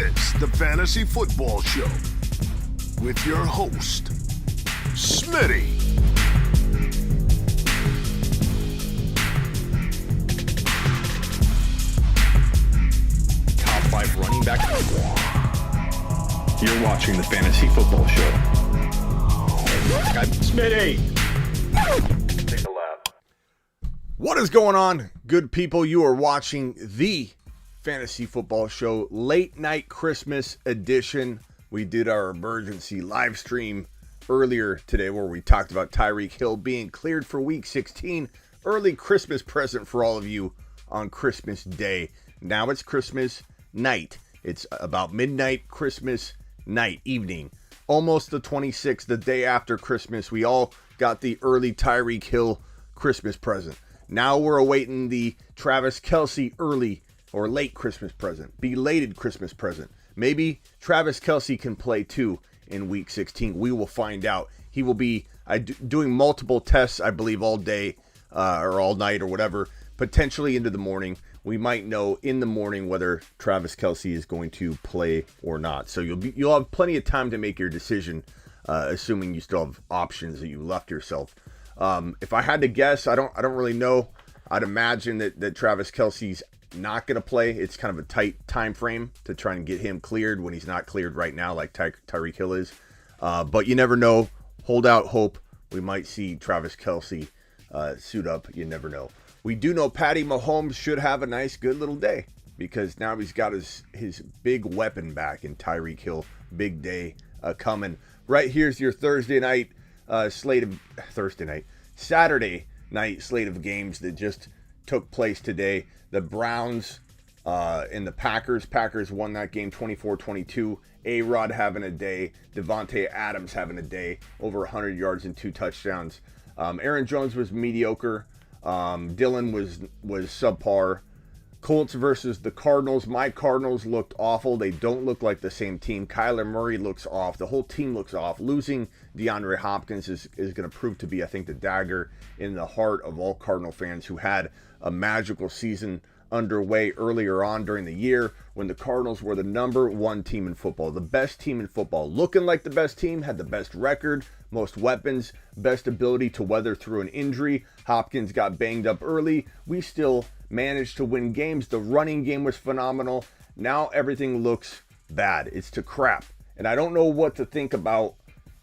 It's the Fantasy Football Show with your host, Smitty. Top 5 running back. You're watching the Fantasy Football Show. I'm Smitty. Take a lap. What is going on, good people? You are watching the Fantasy Football Show late night Christmas edition. We did our emergency live stream earlier today where we talked about Tyreek Hill being cleared for week 16. Early Christmas present for all of you on Christmas Day. Now it's Christmas night. It's about midnight Christmas night, evening. Almost the 26th, the day after Christmas. We all got the early Tyreek Hill Christmas present. Now we're awaiting the Travis Kelce early or late Christmas present, belated Christmas present. Maybe Travis Kelce can play too in week 16. We will find out. He will be doing multiple tests, I believe, all day or all night or whatever, potentially into the morning. We might know in the morning whether Travis Kelce is going to play or not. So you'll have plenty of time to make your decision, assuming you still have options that you left yourself. If I had to guess, I don't really know. I'd imagine that Travis Kelce's not going to play. It's kind of a tight time frame to try and get him cleared when he's not cleared right now, like Tyreek Hill is. But you never know. Hold out hope. We might see Travis Kelce suit up. You never know. We do know Patty Mahomes should have a nice, good little day because now he's got his big weapon back in Tyreek Hill. Big day coming. Right here's your Saturday night slate of games that just took place today. The Browns and the Packers. Packers won that game 24-22. A-Rod having a day. Devontae Adams having a day. Over 100 yards and 2 touchdowns. Aaron Jones was mediocre. Dylan was subpar. Colts versus the Cardinals. My Cardinals looked awful. They don't look like the same team. Kyler Murray looks off. The whole team looks off. Losing DeAndre Hopkins is going to prove to be, I think, the dagger in the heart of all Cardinal fans who had a magical season underway earlier on during the year when the Cardinals were the number 1 team in football, the best team in football, looking like the best team, had the best record, most weapons, best ability to weather through an injury. Hopkins got banged up early. We still managed to win games. The running game was phenomenal. Now everything looks bad. It's to crap. And I don't know what to think about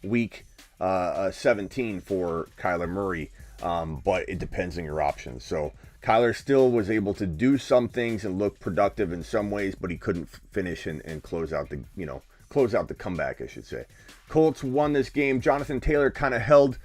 week 17 for Kyler Murray, but it depends on your options. So Kyler still was able to do some things and look productive in some ways, but he couldn't finish and close out the comeback, I should say. Colts won this game. Jonathan Taylor kind of held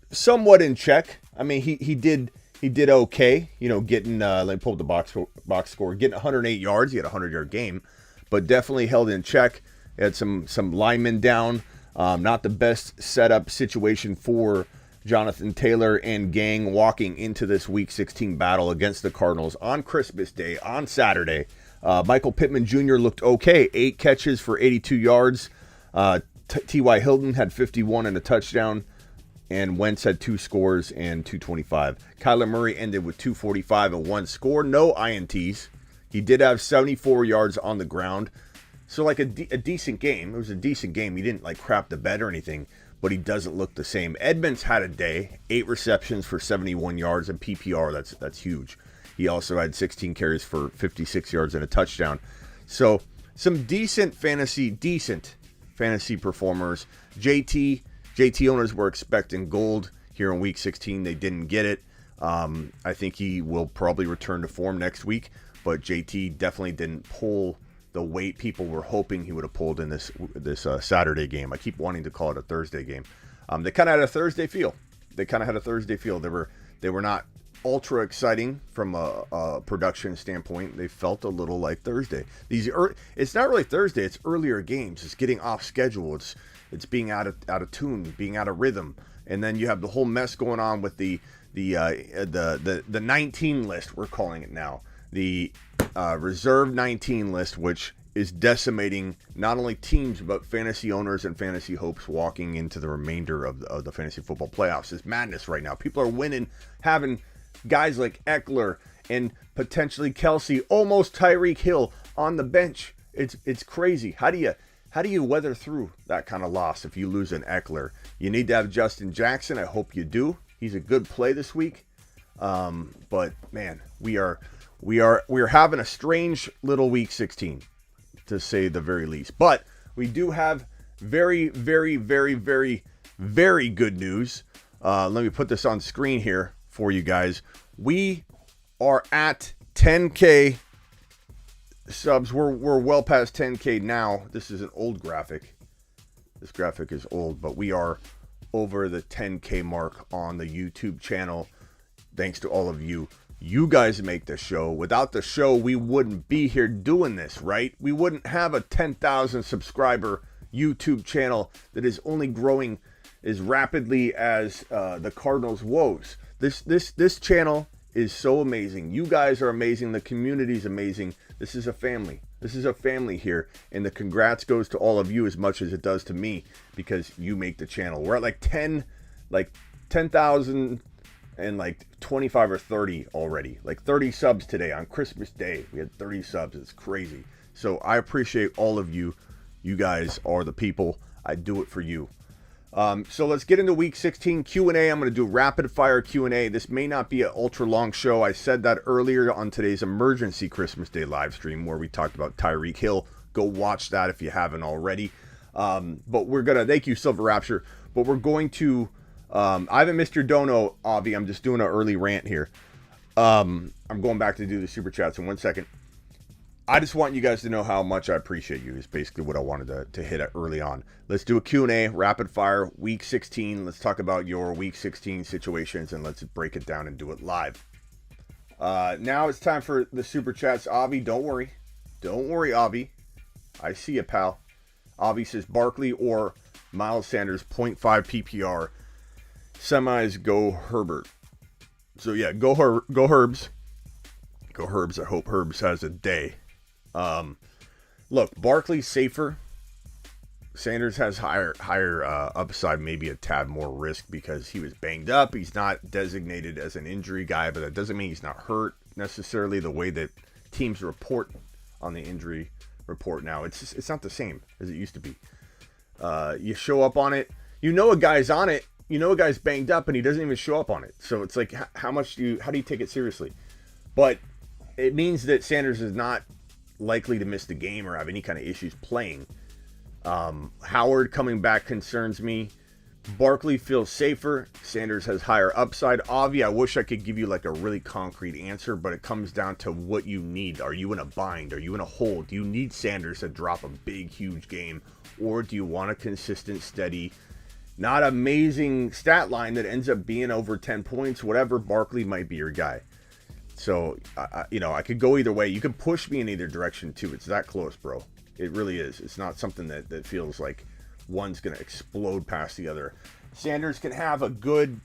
somewhat in check. I mean, he did okay, getting let me pull up the box score, getting 108 yards. He had a 100-yard game, but definitely held in check. He had some linemen down. Not the best setup situation for Jonathan Taylor and gang walking into this Week 16 battle against the Cardinals on Christmas Day, on Saturday. Michael Pittman Jr. looked okay. 8 catches for 82 yards. T.Y. Hilton had 51 and a touchdown. And Wentz had 2 scores and 225. Kyler Murray ended with 245 and 1 score. No INTs. He did have 74 yards on the ground. So like a decent game. It was a decent game. He didn't crap the bed or anything, but he doesn't look the same. Edmonds had a day. 8 receptions for 71 yards and PPR. That's huge. He also had 16 carries for 56 yards and a touchdown. So some decent fantasy performers. JT owners were expecting gold here in Week 16. They didn't get it. I think he will probably return to form next week, but JT definitely didn't pull the weight people were hoping he would have pulled in this Saturday game. I keep wanting to call it a Thursday game. They kind of had a Thursday feel. They were not ultra exciting from a production standpoint. They felt a little like Thursday. It's not really Thursday. It's earlier games. It's getting off schedule. It's being out of tune, being out of rhythm, and then you have the whole mess going on with the 19 list. We're calling it now the reserve 19 list, which is decimating not only teams but fantasy owners and fantasy hopes walking into the remainder of the fantasy football playoffs. It's madness right now. People are winning, having guys like Eckler and potentially Kelce, almost Tyreek Hill on the bench It's crazy. How do you weather through that kind of loss if you lose an Eckler? You need to have Justin Jackson. I hope you do. He's a good play this week. But man, we are having a strange little week 16, to say the very least. But we do have very, very, very, very, very good news. Let me put this on screen here for you guys. We are at 10K subs. We're well past 10K now. This is an old graphic. This graphic is old, but we are over the 10K mark on the YouTube channel. Thanks to all of you. You guys make the show. Without the show, we wouldn't be here doing this, right? We wouldn't have a 10,000 subscriber YouTube channel that is only growing as rapidly as the Cardinals' woes. This channel is so amazing. You guys are amazing. The community is amazing. This is a family. This is a family here. And the congrats goes to all of you as much as it does to me, because you make the channel. We're at like 10,000 and like 25 or 30 already. Like 30 subs today on Christmas Day. We had 30 subs. It's crazy. So I appreciate all of you. You guys are the people. I do it for you. So let's get into week 16 Q&A. I'm going to do rapid fire Q&A. This may not be an ultra long show. I said that earlier on today's emergency Christmas Day live stream where we talked about Tyreek Hill. Go watch that if you haven't already. But we're going to, thank you, Silver Rapture. But we're going to, I haven't missed your dono, Avi. I'm just doing an early rant here. I'm going back to do the super chats in 1 second. I just want you guys to know how much I appreciate you is basically what I wanted to hit early on. Let's do a Q&A, rapid fire, week 16. Let's talk about your week 16 situations, and let's break it down and do it live. Now it's time for the super chats. Avi, don't worry. Don't worry, Avi. I see you, pal. Avi says Barkley or Miles Sanders, 0.5 PPR. Semis, go Herbert. So yeah, go Herbs. Go Herbs. I hope Herbs has a day. Look, Barkley's safer. Sanders has higher upside, maybe a tad more risk because he was banged up. He's not designated as an injury guy, but that doesn't mean he's not hurt necessarily. The way that teams report on the injury report now, it's not the same as it used to be. You show up on it, you know a guy's on it, you know a guy's banged up, and he doesn't even show up on it. So it's like, how do you take it seriously? But it means that Sanders is not likely to miss the game or have any kind of issues playing. Howard coming back concerns me. Barkley feels safer. Sanders has higher upside. Avi, I wish I could give you like a really concrete answer, but it comes down to what you need. Are you in a bind? Are you in a hole? Do you need Sanders to drop a big, huge game? Or do you want a consistent, steady, not amazing stat line that ends up being over 10 points? Whatever, Barkley might be your guy. So, I could go either way. You can push me in either direction, too. It's that close, bro. It really is. It's not something that feels like one's going to explode past the other. Sanders can have a good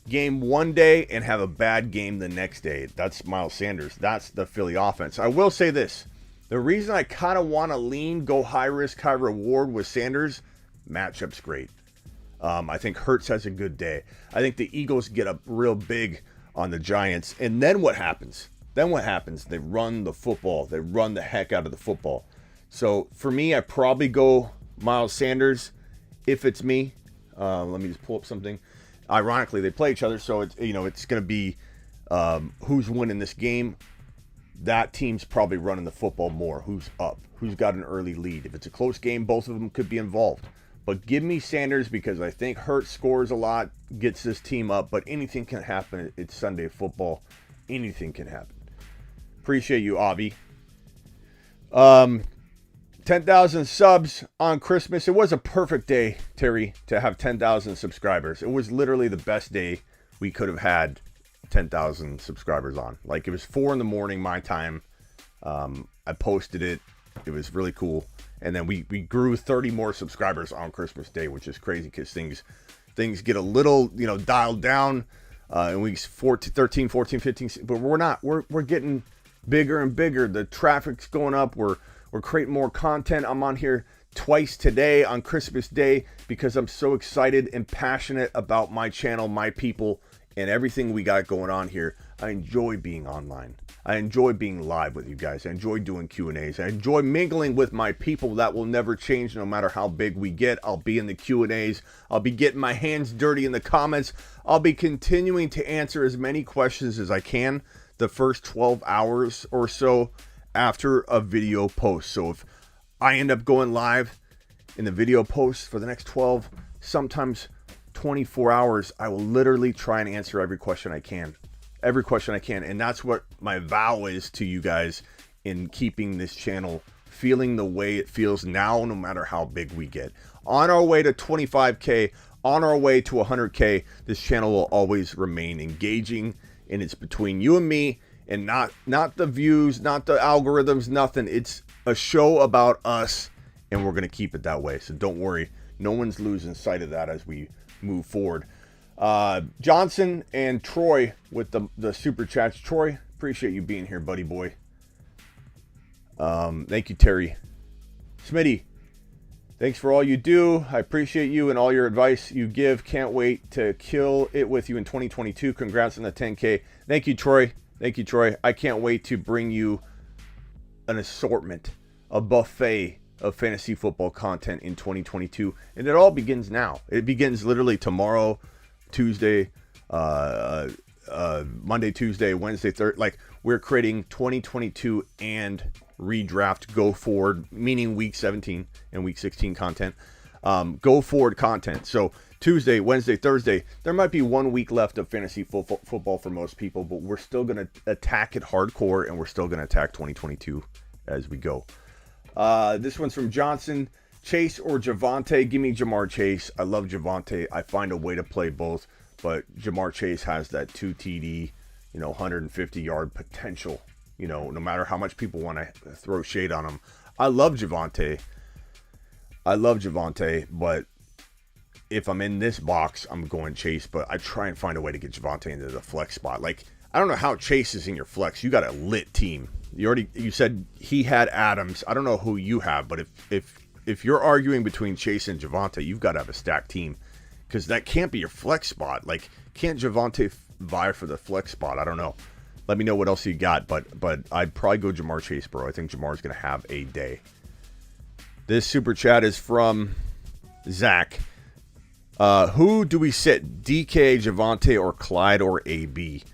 game one day and have a bad game the next day. That's Miles Sanders. That's the Philly offense. I will say this. The reason I kind of want to go high risk, high reward with Sanders, matchup's great. I think Hurts has a good day. I think the Eagles get up real big on the Giants. And then what happens? They run the football. They run the heck out of the football. So for me, I probably go Miles Sanders if it's me. Let me just pull up something. Ironically, they play each other, so it's going to be who's winning this game. That team's probably running the football more. Who's up? Who's got an early lead? If it's a close game, both of them could be involved. But give me Sanders because I think Hurts scores a lot, gets this team up, but anything can happen. It's Sunday football. Anything can happen. Appreciate you, Avi. 10,000 subs on Christmas. It was a perfect day, Terry, to have 10,000 subscribers. It was literally the best day we could have had 10,000 subscribers on. Like, it was 4 a.m. my time. I posted it. It was really cool. And then we grew 30 more subscribers on Christmas Day, which is crazy because things get a little, dialed down in weeks 13, 14, 15. But we're not. We're getting bigger and bigger. The traffic's going up. We're creating more content. I'm on here twice today on Christmas Day because I'm so excited and passionate about my channel, my people, and everything we got going on here. I enjoy being online. I enjoy being live with you guys. I enjoy doing Q&As. I enjoy mingling with my people. That will never change no matter how big we get. I'll be in the Q&As. I'll be getting my hands dirty in the comments. I'll be continuing to answer as many questions as I can the first 12 hours or so after a video post. So if I end up going live in the video post for the next 12, sometimes 24 hours, I will literally try and answer every question I can. Every question I can. And that's what my vow is to you guys in keeping this channel feeling the way it feels now, no matter how big we get. On our way to 25K, on our way to 100K, this channel will always remain engaging, and it's between you and me, and not the views, not the algorithms, nothing. It's a show about us, and we're going to keep it that way. So don't worry. No one's losing sight of that as we move forward. Johnson and Troy with the super chats. Troy, appreciate you being here, buddy boy. Thank you, Terry. Smitty, thanks for all you do. I appreciate you and all your advice you give. Can't wait to kill it with you in 2022. Congrats on the 10K. Thank you, Troy. Thank you, Troy. I can't wait to bring you an assortment, a buffet of fantasy football content in 2022. And it all begins now. It begins literally tomorrow, Tuesday, Monday, Tuesday, Wednesday, Thursday. Like, we're creating 2022 and redraft go forward, meaning week 17 and week 16 content. Go forward content. So Tuesday, Wednesday, Thursday, there might be 1 week left of fantasy football for most people, but we're still going to attack it hardcore, and we're still going to attack 2022 as we go. This one's from Johnson. Chase or Javonte? Give me Jamar Chase. I love Javonte. I find a way to play both, but Jamar Chase has that 2 TD, 150 yard potential, no matter how much people want to throw shade on him. I love Javonte, but if I'm in this box, I'm going Chase, but I try and find a way to get Javonte into the flex spot. Like, I don't know how Chase is in your flex. You got a lit team. You said he had Adams. I don't know who you have, but if you're arguing between Chase and Javonte, you've got to have a stacked team, because that can't be your flex spot. Like, can't Javonte vie for the flex spot? I don't know. Let me know what else you got, but I'd probably go Jamar Chase, bro. I think Jamar's going to have a day. This super chat is from Zach. Who do we sit? DK, Javonte, or Clyde, or AB?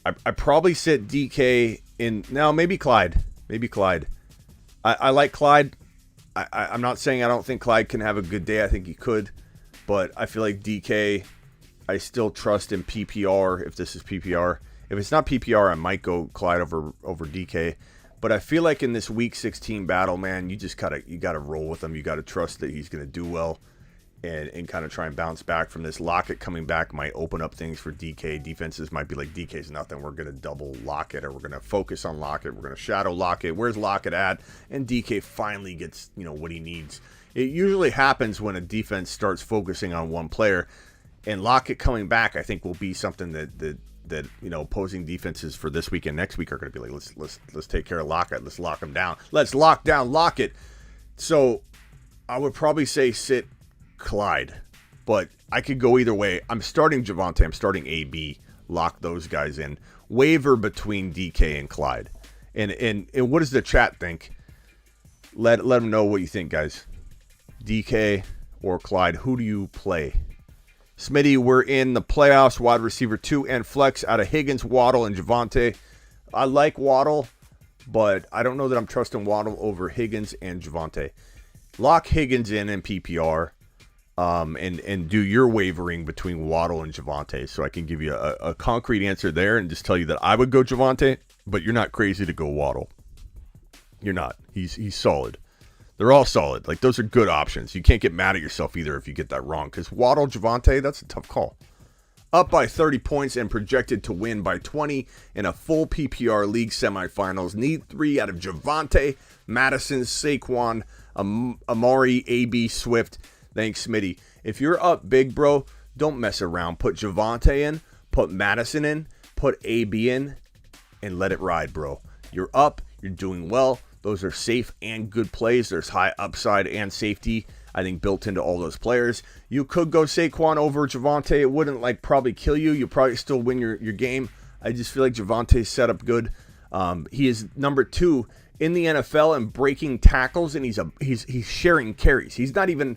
I probably sit DK in... No, maybe Clyde. I like Clyde. I'm not saying I don't think Clyde can have a good day. I think he could. But I feel like DK, I still trust in PPR, if this is PPR. If it's not PPR, I might go Clyde over DK. But I feel like in this Week 16 battle, man, you gotta roll with him. You gotta trust that he's gonna do well, and kind of try and bounce back from this. Lockett coming back might open up things for DK. Defenses might be like, DK's nothing. We're gonna double Lockett, or we're gonna focus on Lockett. We're gonna shadow Lockett. Where's Lockett at? And DK finally gets what he needs. It usually happens when a defense starts focusing on one player, and Lockett coming back, I think, will be something that opposing defenses for this week and next week are going to be like, let's take care of Lockett. Let's lock him down. Let's lock down Lockett. So I would probably say sit Clyde, but I could go either way. I'm starting Javonte. I'm starting AB. Lock those guys in. Waver between DK and Clyde. And what does the chat think? Let them know what you think, guys. DK or Clyde, who do you play? Smitty, we're in the playoffs, wide receiver 2 and flex out of Higgins, Waddle, and Javonte. I like Waddle, but I don't know that I'm trusting Waddle over Higgins and Javonte. Lock Higgins in PPR, and do your wavering between Waddle and Javonte, so I can give you a concrete answer there and just tell you that I would go Javonte, but you're not crazy to go Waddle. You're not. He's solid. They're all solid. Like, those are good options. You can't get mad at yourself either if you get that wrong, because Waddle, Javonte, that's a tough call. Up by 30 points and projected to win by 20 in a full PPR league semifinals. Need 3 out of Javonte, Madison, Saquon, Amari, AB, Swift. Thanks, Smitty. If you're up big, bro, don't mess around. Put Javonte in, put Madison in, put AB in, and let it ride, bro. You're up. You're doing well. Those are safe and good plays. There's high upside and safety, I think, built into all those players. You could go Saquon over Javonte. It wouldn't probably kill you. You'll probably still win your game. I just feel like Javante's set up good. He is number 2 in the NFL in breaking tackles, and he's sharing carries. He's not even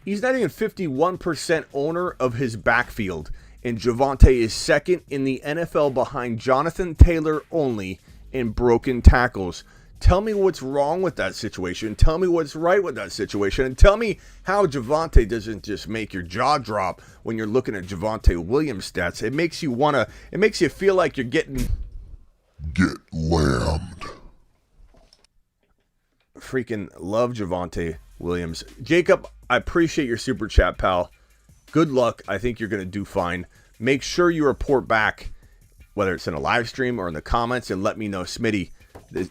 51% owner of his backfield, and Javante is second in the NFL behind Jonathan Taylor only in broken tackles. Tell me what's wrong with that situation. Tell me what's right with that situation. And tell me how Javante doesn't just make your jaw drop when you're looking at Javante Williams stats. It makes you feel like you're getting lambed. Freaking love Javante Williams. Jacob, I appreciate your super chat, pal. Good luck. I think you're going to do fine. Make sure you report back, whether it's in a live stream or in the comments, and let me know, Smitty,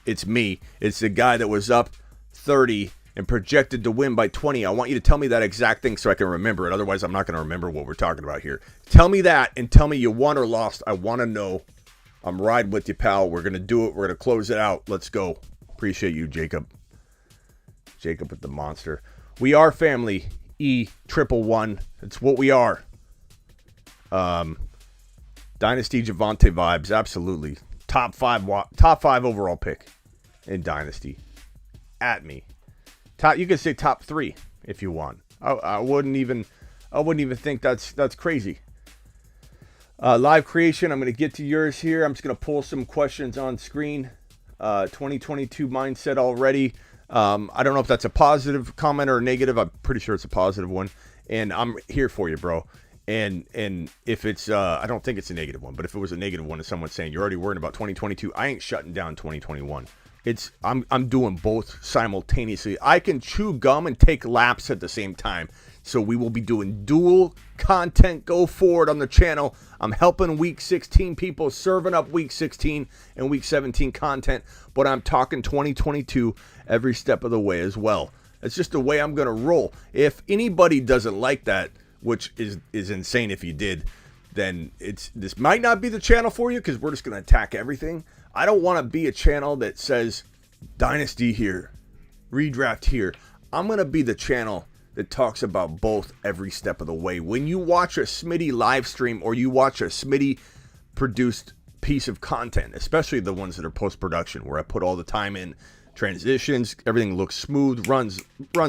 it's me. It's the guy that was up 30 and projected to win by 20. I want you to tell me that exact thing so I can remember it. Otherwise, I'm not going to remember what we're talking about here. Tell me that and tell me you won or lost. I want to know. I'm riding with you, pal. We're going to do it. We're going to close it out. Let's go. Appreciate you, Jacob. Jacob with the monster. We are family. E111. It's what we are. Dynasty Javante vibes. Absolutely. Top five overall pick in Dynasty. At me. You could say top 3 if you want. I wouldn't even think that's crazy. Live creation. I'm going to get to yours here. I'm just going to pull some questions on screen. 2022 mindset already. I don't know if that's a positive comment or a negative. I'm pretty sure it's a positive one. And I'm here for you, bro. And if it's, I don't think it's a negative one, but if it was a negative one and someone's saying you're already worried about 2022, I ain't shutting down 2021. I'm doing both simultaneously. I can chew gum and take laps at the same time. So we will be doing dual content go forward on the channel. I'm helping week 16 people, serving up week 16 and week 17 content, but I'm talking 2022 every step of the way as well. It's just the way I'm going to roll. If anybody doesn't like that, which is insane if you did, then this might not be the channel for you because we're just going to attack everything. I don't want to be a channel that says Dynasty here, redraft here. I'm going to be the channel that talks about both every step of the way. When you watch a Smitty live stream or you watch a Smitty produced piece of content, especially the ones that are post-production where I put all the time in, transitions, everything looks smooth, runs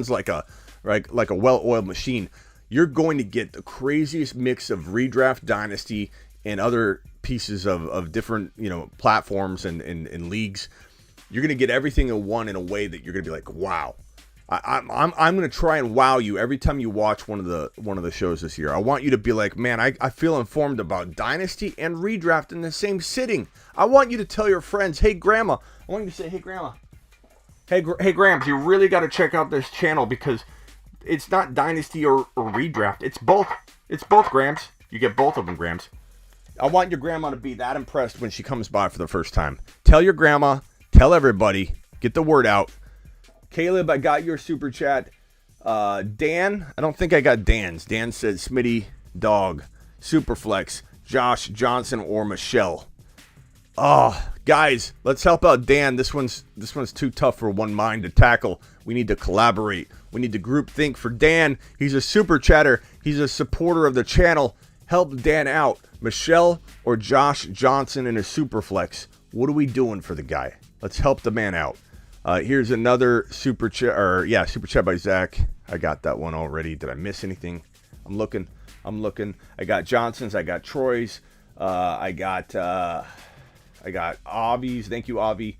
like a well-oiled machine. You're going to get the craziest mix of redraft, dynasty, and other pieces of different platforms and leagues. You're going to get everything in one in a way that you're going to be like, wow. I'm going to try and wow you every time you watch one of the shows this year. I want you to be like, man, I feel informed about dynasty and redraft in the same sitting. I want you to tell your friends, hey grandma. I want you to say, hey grandma. Hey Grams, you really got to check out this channel because it's not dynasty or redraft. It's both. It's both, Grams. You get both of them, Grams. I want your grandma to be that impressed when she comes by for the first time. Tell your grandma. Tell everybody. Get the word out. Caleb, I got your super chat. Dan, I don't think I got Dan's. Dan said Smitty, Dog, Superflex, Josh Johnson, or Michelle. Oh, guys, let's help out Dan. This one's too tough for one mind to tackle. We need to collaborate. We need to group think for Dan. He's a super chatter. He's a supporter of the channel. Help Dan out. Michelle or Josh Johnson in a Superflex. What are we doing for the guy? Let's help the man out. Here's another super chat by Zach. I got that one already. Did I miss anything? I'm looking. I got Johnson's. I got Troy's. I got Avi's. Thank you, Avi.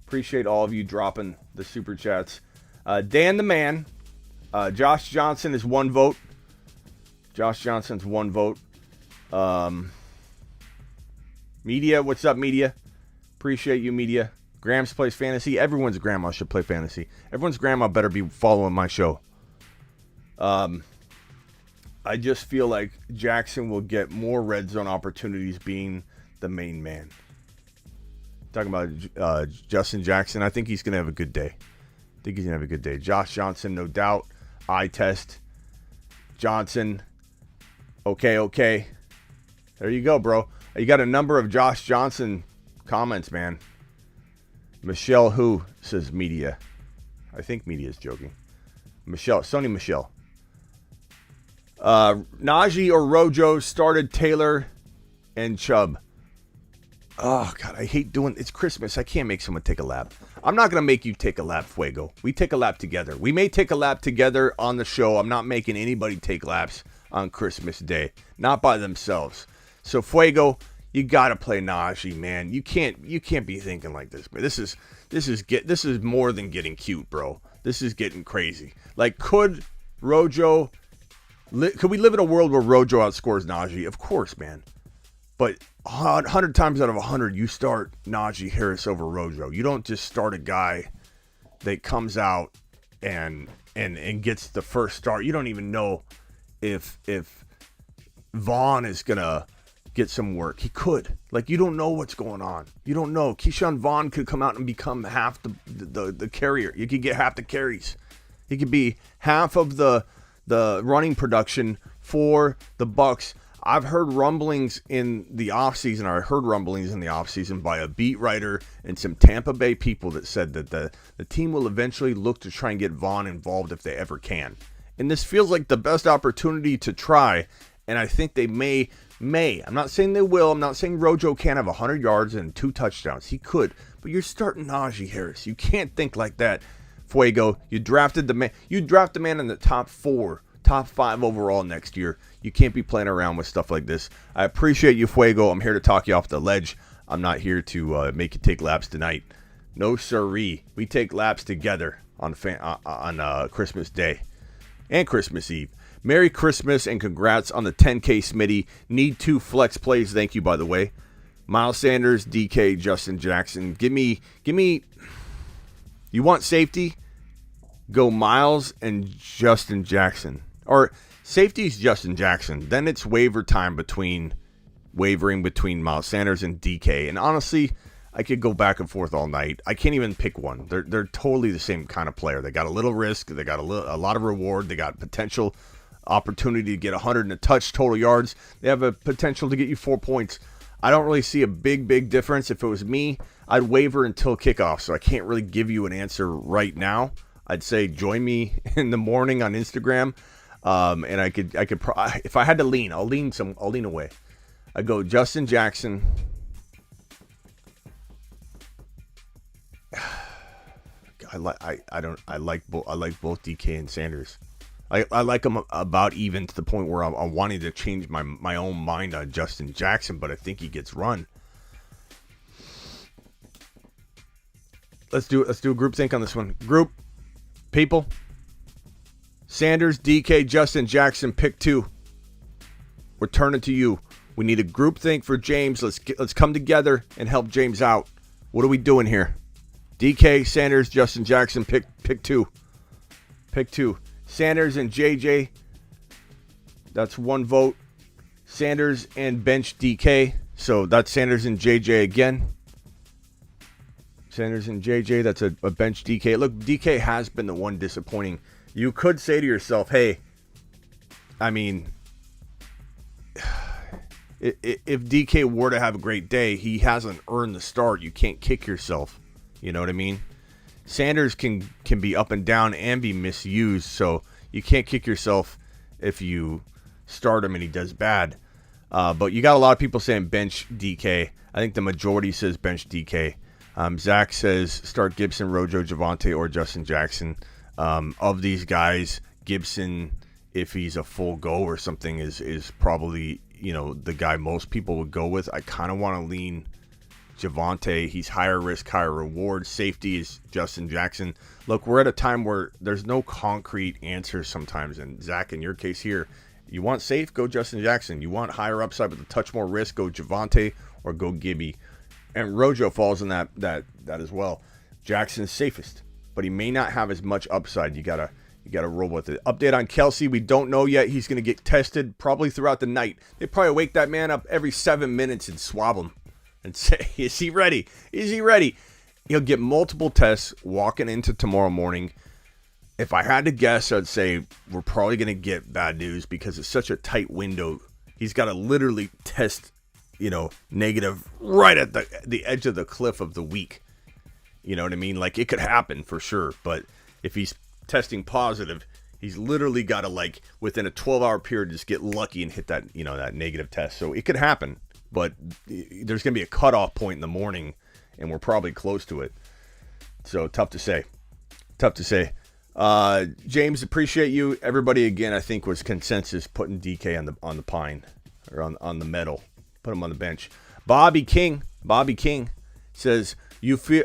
Appreciate all of you dropping the super chats. Dan the man. Josh Johnson is 1 vote. Josh Johnson's 1 vote. Media, what's up, Media? Appreciate you, Media. Grams plays fantasy. Everyone's grandma should play fantasy. Everyone's grandma better be following my show. I just feel like Jackson will get more red zone opportunities being the main man. Talking about Justin Jackson. I think he's going to have a good day. Josh Johnson, no doubt. Eye test. Johnson. Okay. There you go, bro. You got a number of Josh Johnson comments, man. Michelle who, says Media. I think Media is joking. Michelle, Sony Michelle. Najee or Rojo started Taylor and Chubb. Oh, God, I hate doing... It's Christmas. I can't make someone take a lap. I'm not going to make you take a lap, Fuego. We take a lap together. We may take a lap together on the show. I'm not making anybody take laps on Christmas Day. Not by themselves. So, Fuego, you got to play Najee, man. You can't be thinking like this, man. This is more than getting cute, bro. This is getting crazy. Like, could Rojo... Could we live in a world where Rojo outscores Najee? Of course, man. But 100 times out of 100, you start Najee Harris over Rojo. You don't just start a guy that comes out and gets the first start. You don't even know if Vaughn is going to get some work. He could. Like, you don't know what's going on. You don't know. Keyshawn Vaughn could come out and become half the carrier. You could get half the carries. He could be half of the running production for the Bucks. I've heard rumblings in the offseason, or I heard rumblings in the offseason by a beat writer and some Tampa Bay people that said that the team will eventually look to try and get Vaughn involved if they ever can. And this feels like the best opportunity to try, and I think they may. I'm not saying they will. I'm not saying Rojo can't have 100 yards and 2 touchdowns. He could, but you're starting Najee Harris. You can't think like that. Fuego, you drafted the man. You draft the man in the top 5 overall next year. You can't be playing around with stuff like this. I appreciate you, Fuego. I'm here to talk you off the ledge. I'm not here to make you take laps tonight. No siree. We take laps together on Christmas Day and Christmas Eve. Merry Christmas and congrats on the 10K Smitty. Need 2 flex plays. Thank you, by the way. Miles Sanders, DK, Justin Jackson. Give me. You want safety? Go Miles and Justin Jackson. Or safety's Justin Jackson. Then it's wavering between Miles Sanders and DK. And honestly, I could go back and forth all night. I can't even pick one. They're totally the same kind of player. They got a little risk. They got a lot of reward. They got potential opportunity to get 100 and a touch total yards. They have a potential to get you 4 points. I don't really see a big difference. If it was me, I'd waver until kickoff. So I can't really give you an answer right now. I'd say join me in the morning on Instagram, and I could if I had to lean, I'll lean away. I go Justin Jackson. I like both DK and Sanders. I like them about even to the point where I'm wanting to change my own mind on Justin Jackson, but I think he gets run. Let's do a group think on this one. Group people. Sanders, DK, Justin Jackson, pick 2. We're turning to you. We need a group think for James. Let's come together and help James out. What are we doing here? DK, Sanders, Justin Jackson, pick 2. Pick 2. Sanders and JJ. That's 1 vote. Sanders and bench DK. So that's Sanders and JJ again. Sanders and JJ, that's a bench DK. Look, DK has been the one disappointing. You could say to yourself, hey, I mean, if DK were to have a great day, he hasn't earned the start. You can't kick yourself. You know what I mean? Sanders can be up and down and be misused, so you can't kick yourself if you start him and he does bad. But you got a lot of people saying bench DK. I think the majority says bench DK. Zach says start Gibson, Rojo, Javonte, or Justin Jackson. Of these guys, Gibson, if he's a full go or something, is probably, the guy most people would go with. I kind of want to lean Javonte. He's higher risk, higher reward. Safety is Justin Jackson. Look, we're at a time where there's no concrete answers sometimes. And Zach, in your case here, you want safe, go Justin Jackson. You want higher upside with a touch more risk, go Javonte or go Gibby. And Rojo falls in that as well. Jackson's safest, but he may not have as much upside. You gotta roll with it. Update on Kelsey, we don't know yet. He's gonna get tested probably throughout the night. They probably wake that man up every 7 minutes and swab him and say, is he ready? Is he ready? He'll get multiple tests walking into tomorrow morning. If I had to guess, I'd say we're probably gonna get bad news because it's such a tight window. He's got to literally test, negative right at the edge of the cliff of the week. You know what I mean? Like, it could happen for sure. But if he's testing positive, he's literally got to, within a 12-hour period, just get lucky and hit that, that negative test. So it could happen. but there's going to be a cutoff point in the morning, and we're probably close to it. So tough to say. James, appreciate you. Everybody again, I think, was consensus putting DK on the pine or on the metal. Put him on the bench. Bobby King says,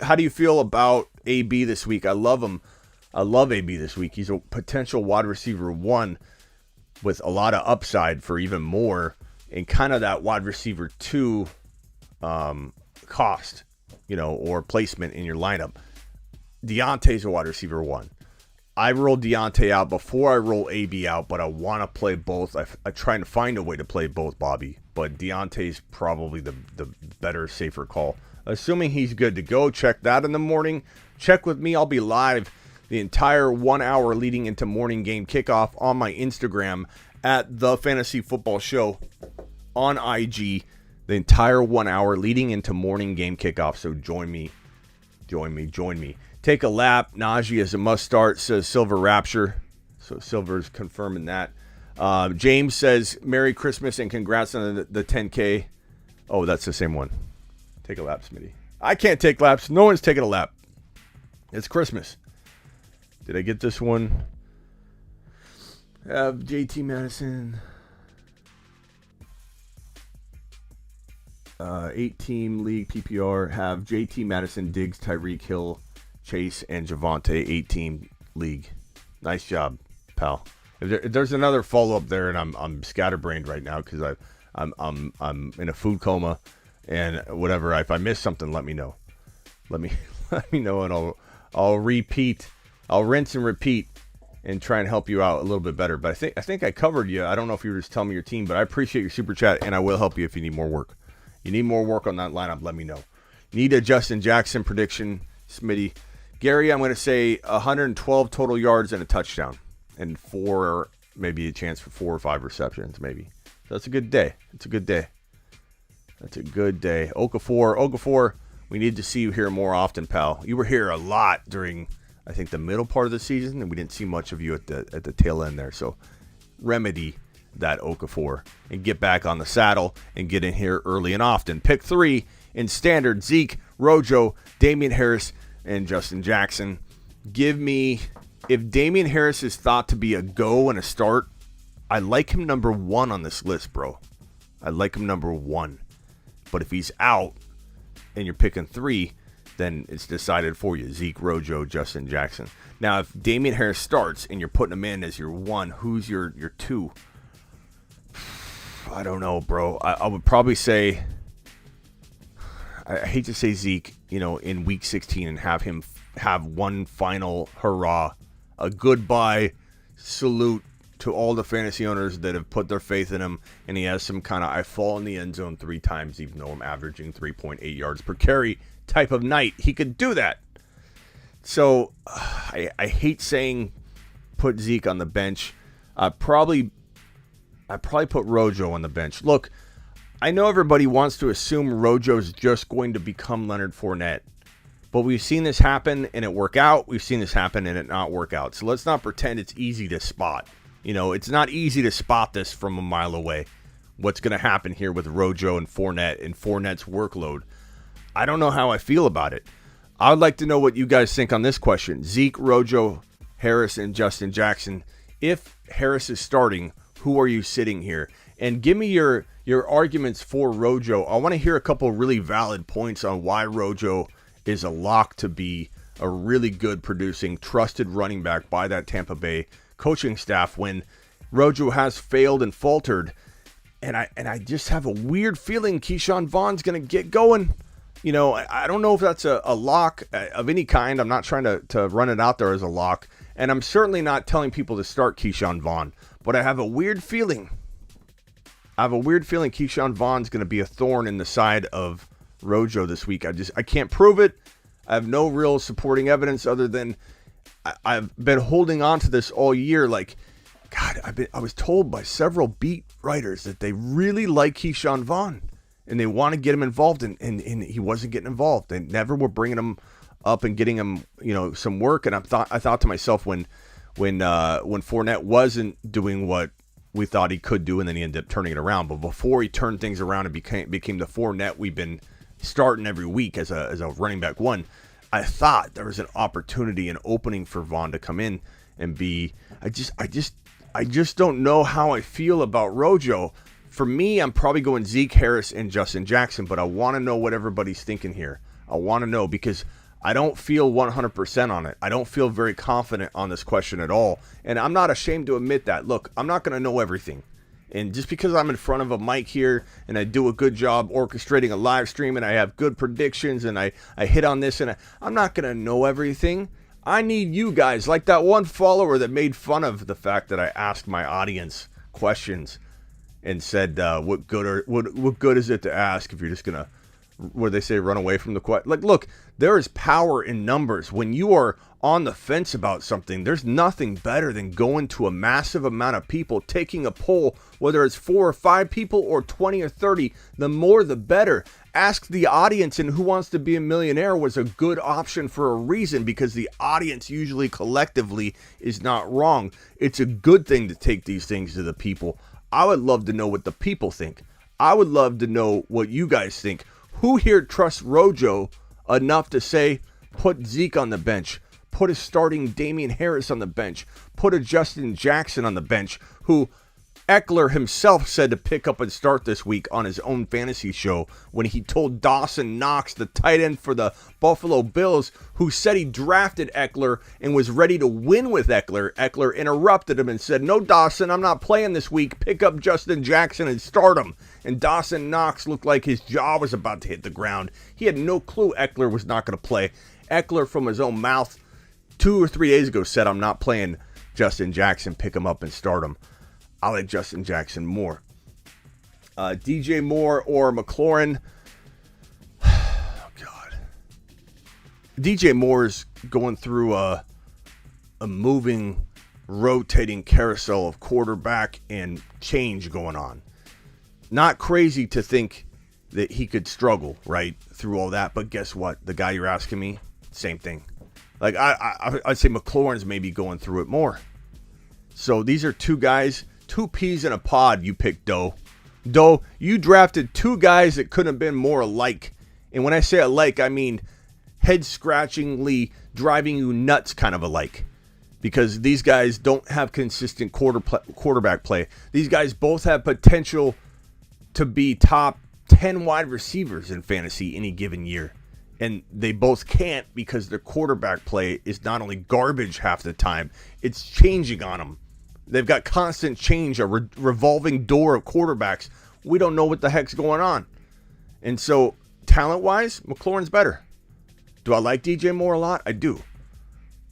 how do you feel about AB this week? I love him. I love AB this week. He's a potential wide receiver 1 with a lot of upside for even more, and kind of that wide receiver 2 cost, or placement in your lineup. Deontay's a wide receiver 1. I rolled Deontay out before I roll AB out, but I want to play both. I try to find a way to play both, Bobby, but Deontay's probably the better, safer call. Assuming he's good to go, check that in the morning. Check with me. I'll be live the entire 1 hour leading into morning game kickoff on my Instagram at The Fantasy Football Show on IG. The entire 1 hour leading into morning game kickoff. So join me. Take a lap. Najee is a must start, says Silver Rapture. So Silver's confirming that. James says, Merry Christmas and congrats on the 10K. Oh, that's the same one. Take a lap, Smitty. I can't take laps. No one's taking a lap. It's Christmas. Did I get this one? JT Madison. 8-team league PPR. Have JT Madison, Diggs, Tyreek Hill, Chase, and Javonte. 8-team league. Nice job, pal. If there's another follow-up there, and I'm scatterbrained right now because I'm in a food coma and whatever. If I miss something, let me know. Let me know, and I'll repeat. I'll rinse and repeat and try and help you out a little bit better. But I think I covered you. I don't know if you were just telling me your team, but I appreciate your super chat, and I will help you if you need more work. You need more work on that lineup, let me know. Need a Justin Jackson prediction, Smitty. Gary, I'm going to say 112 total yards and a touchdown, and maybe a chance for 4 or 5 receptions, maybe. So that's a good day. Okafor, we need to see you here more often, pal. You were here a lot during, I think, the middle part of the season, and we didn't see much of you at the tail end there. So remedy that, Okafor, and get back on the saddle and get in here early and often. Pick 3 in standard: Zeke, Rojo, Damian Harris, and Justin Jackson. Give me, if Damian Harris is thought to be a go and a start, I like him number 1 on this list, bro. I like him number 1. But if he's out and you're picking 3, then it's decided for you. Zeke, Rojo, Justin Jackson. Now, if Damian Harris starts and you're putting him in as your 1, who's your 2? I don't know, bro. I would probably say, I hate to say Zeke, in week 16 and have him have one final hurrah, a goodbye salute to all the fantasy owners that have put their faith in him, and he has some kind of I fall in the end zone 3 times, even though I'm averaging 3.8 yards per carry type of night. He could do that. So I hate saying put Zeke on the bench. I probably put Rojo on the bench. Look, I know everybody wants to assume Rojo's just going to become Leonard Fournette, but we've seen this happen and it work out. We've seen this happen and it not work out. So let's not pretend it's easy to spot. It's not easy to spot this from a mile away. What's going to happen here with Rojo and Fournette's workload? I don't know how I feel about it. I would like to know what you guys think on this question. Zeke, Rojo, Harris, and Justin Jackson. If Harris is starting, who are you sitting here? And give me your arguments for Rojo. I want to hear a couple really valid points on why Rojo is a lock to be a really good producing, trusted running back by that Tampa Bay coaching staff when Rojo has failed and faltered. And I just have a weird feeling Keyshawn Vaughn's going to get going. I don't know if that's a lock of any kind. I'm not trying to run it out there as a lock. And I'm certainly not telling people to start Keyshawn Vaughn. But I have a weird feeling. Keyshawn Vaughn's going to be a thorn in the side of Rojo this week. I can't prove it. I have no real supporting evidence other than I've been holding on to this all year. Like, God, I was told by several beat writers that they really like Keyshawn Vaughn and they want to get him involved, and he wasn't getting involved. They never were bringing him up and getting him, some work. And I thought to myself when Fournette wasn't doing what we thought he could do, and then he ended up turning it around. But before he turned things around and became the 4-net we've been starting every week as a running back one, I thought there was an opportunity, an opening for Vaughn to come in and be. I just don't know how I feel about Rojo. For me, I'm probably going Zeke, Harris, and Justin Jackson, but I want to know what everybody's thinking here. I want to know because I don't feel 100% on it. I don't feel very confident on this question at all, and I'm not ashamed to admit that. Look, I'm not going to know everything, and just because I'm in front of a mic here and I do a good job orchestrating a live stream and I have good predictions and I hit on this, and I'm not going to know everything. I need you guys, like that one follower that made fun of the fact that I asked my audience questions and said, what good is it to ask if you're just going to, what they say, run away from the question? Like, look, there is power in numbers. When you are on the fence about something, there's nothing better than going to a massive amount of people, taking a poll, whether it's 4 or 5 people or 20 or 30, the more the better. Ask the audience, and Who Wants to Be a Millionaire was a good option for a reason, because the audience usually collectively is not wrong. It's a good thing to take these things to the people. I would love to know what the people think. I would love to know what you guys think. Who here trusts Rojo enough to say, put Zeke on the bench, put a starting Damian Harris on the bench, put a Justin Jackson on the bench, who Eckler himself said to pick up and start this week on his own fantasy show when he told Dawson Knox, the tight end for the Buffalo Bills, who said he drafted Eckler and was ready to win with Eckler. Eckler interrupted him and said, "No, Dawson, I'm not playing this week. Pick up Justin Jackson and start him." And Dawson Knox looked like his jaw was about to hit the ground. He had no clue Eckler was not going to play. Eckler, from his own mouth, 2 or 3 days ago said, "I'm not playing Justin Jackson. Pick him up and start him." I like Justin Jackson more. DJ Moore or Mclaren. Oh, God. DJ Moore's going through a moving, rotating carousel of quarterback and change going on. Not crazy to think that he could struggle, right, through all that. But guess what? The guy you're asking me, same thing. Like, I'd say Mclaurin's maybe going through it more. So these are two guys, 2 peas in a pod you picked, Doe. Doe, you drafted 2 guys that couldn't have been more alike. And when I say alike, I mean head-scratchingly driving you nuts kind of alike. Because these guys don't have consistent quarterback play. These guys both have potential to be top 10 wide receivers in fantasy any given year. And they both can't because their quarterback play is not only garbage half the time, it's changing on them. They've got constant change, a revolving door of quarterbacks. We don't know what the heck's going on. And so, talent-wise, Mclaurin's better. Do I like DJ Moore a lot? I do.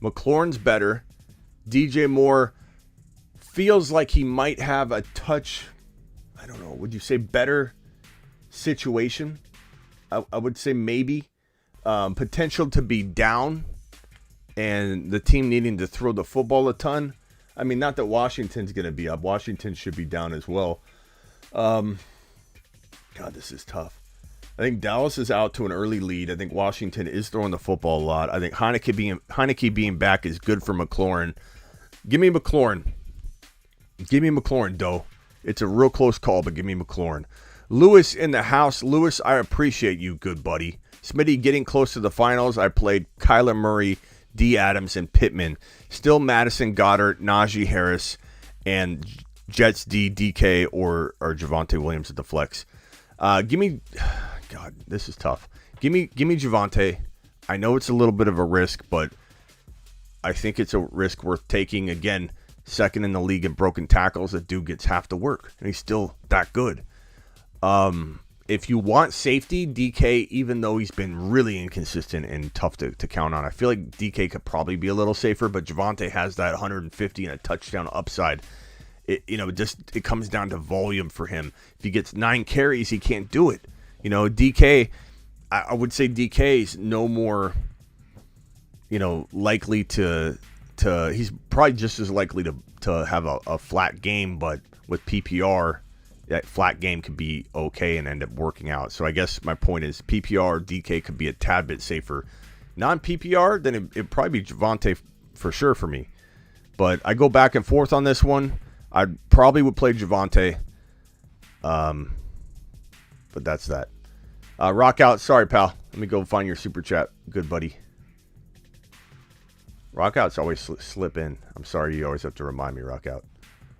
Mclaurin's better. DJ Moore feels like he might have a touch, I don't know, would you say better situation? I would say maybe. Potential to be down and the team needing to throw the football a ton. I mean, not that Washington's going to be up. Washington should be down as well. God, this is tough. I think Dallas is out to an early lead. I think Washington is throwing the football a lot. I think Heineke being back is good for Mclaurin. Give me Mclaurin. Give me Mclaurin, Doe. It's a real close call, but give me Mclaurin. Lewis in the house. Lewis, I appreciate you, good buddy. Smitty getting close to the finals. I played Kyler Murray, D. Adams, and Pittman. Still Madison, Goddard, Najee Harris, and Jets D, DK, or Javonte Williams at the flex. Give me, God, this is tough. Give me Javonte. I know it's a little bit of a risk, but I think it's a risk worth taking. Again, second in the league in broken tackles. The dude gets half the work, and he's still that good. If you want safety, DK, even though he's been really inconsistent and tough to count on, I feel like DK could probably be a little safer, but Javonte has that 150 and a touchdown upside. It comes down to volume for him. If he gets 9 carries, he can't do it. DK, I would say DK is no more, likely to he's probably just as likely to have a flat game, but with PPR, that flat game could be okay and end up working out. So I guess my point is PPR, DK could be a tad bit safer. Non-PPR, then it'd probably be Javonte for sure for me. But I go back and forth on this one. I probably would play Javonte. But that's that. Rock out. Sorry, pal. Let me go find your super chat. Good buddy. Rock out's always slip in. I'm sorry, you always have to remind me, Rock out.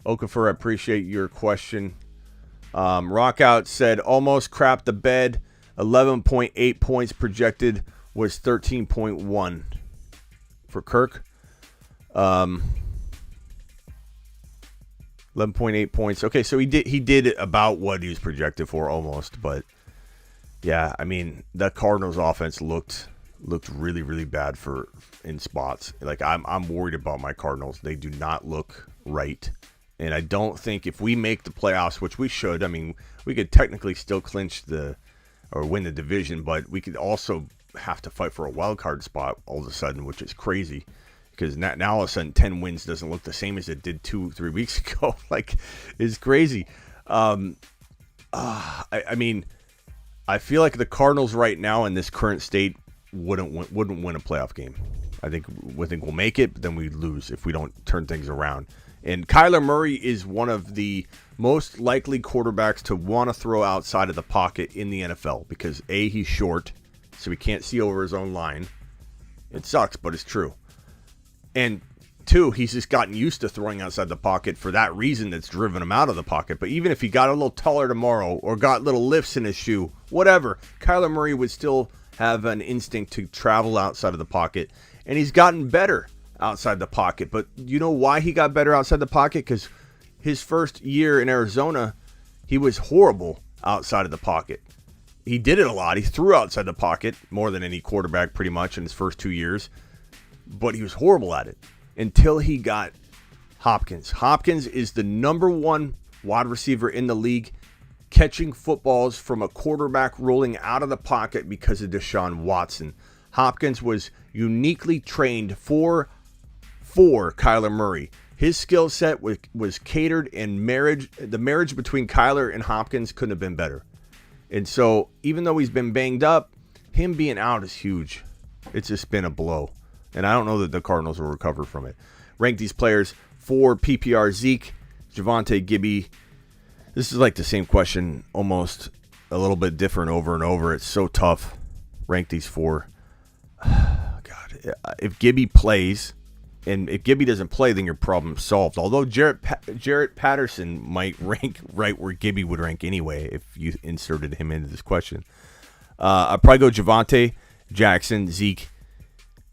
Okafor, I appreciate your question. Rock out said almost crapped the bed. 11.8 points projected was 13.1 for Kirk. 11.8 points. Okay, so he did about what he was projected for almost, but yeah, I mean, the Cardinals offense looked really, really bad in spots. Like I'm worried about my Cardinals. They do not look right. And I don't think if we make the playoffs, which we should, I mean, we could technically still clinch or win the division, but we could also have to fight for a wild card spot all of a sudden, which is crazy. Because now all of a sudden 10 wins doesn't look the same as it did 2-3 weeks ago. Like, it's crazy. I mean, I feel like the Cardinals right now in this current state wouldn't win a playoff game. I think we'll make it, but then we lose if we don't turn things around. And Kyler Murray is one of the most likely quarterbacks to want to throw outside of the pocket in the NFL because A, he's short, so he can't see over his own line. It sucks, but it's true. And 2, he's just gotten used to throwing outside the pocket for that reason that's driven him out of the pocket. But even if he got a little taller tomorrow or got little lifts in his shoe, whatever, Kyler Murray would still have an instinct to travel outside of the pocket. And he's gotten better outside the pocket. But you know why he got better outside the pocket? Because his first year in Arizona, he was horrible outside of the pocket. He did it a lot. He threw outside the pocket more than any quarterback pretty much in his first 2 years. But he was horrible at it until he got Hopkins. Hopkins is the number 1 wide receiver in the league, catching footballs from a quarterback rolling out of the pocket because of Deshaun Watson. Hopkins was uniquely trained for Kyler Murray. His skill set was catered, and the marriage between Kyler and Hopkins couldn't have been better. And so, even though he's been banged up, him being out is huge. It's just been a blow. And I don't know that the Cardinals will recover from it. Rank these players for PPR: Zeke, Javonte, Gibby. This is like the same question, almost a little bit different over and over. It's so tough. Rank these 4. God, if Gibby plays, and if Gibby doesn't play, then your problem's solved. Although Jarrett Patterson might rank right where Gibby would rank anyway if you inserted him into this question. I'd probably go Javonte, Jackson, Zeke.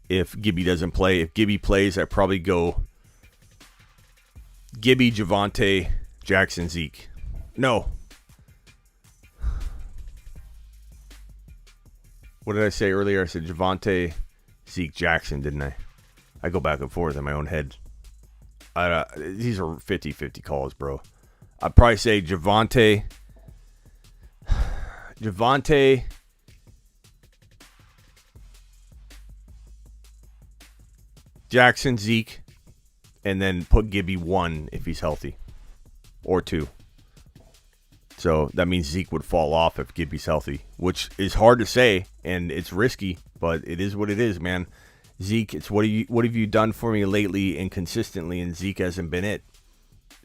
If Gibby doesn't play. If Gibby plays, I'd probably go Gibby, Javonte, Jackson, Zeke. No. What did I say earlier? I said Javonte, Zeke, Jackson, didn't I? I go back and forth in my own head. These are 50-50 calls, bro. I'd probably say Javonte, Jackson, Zeke, and then put Gibby 1 if he's healthy, or 2. So that means Zeke would fall off if Gibby's healthy, which is hard to say, and it's risky, but it is what it is, man. Zeke, it's what have you done for me lately and consistently, and Zeke hasn't been it.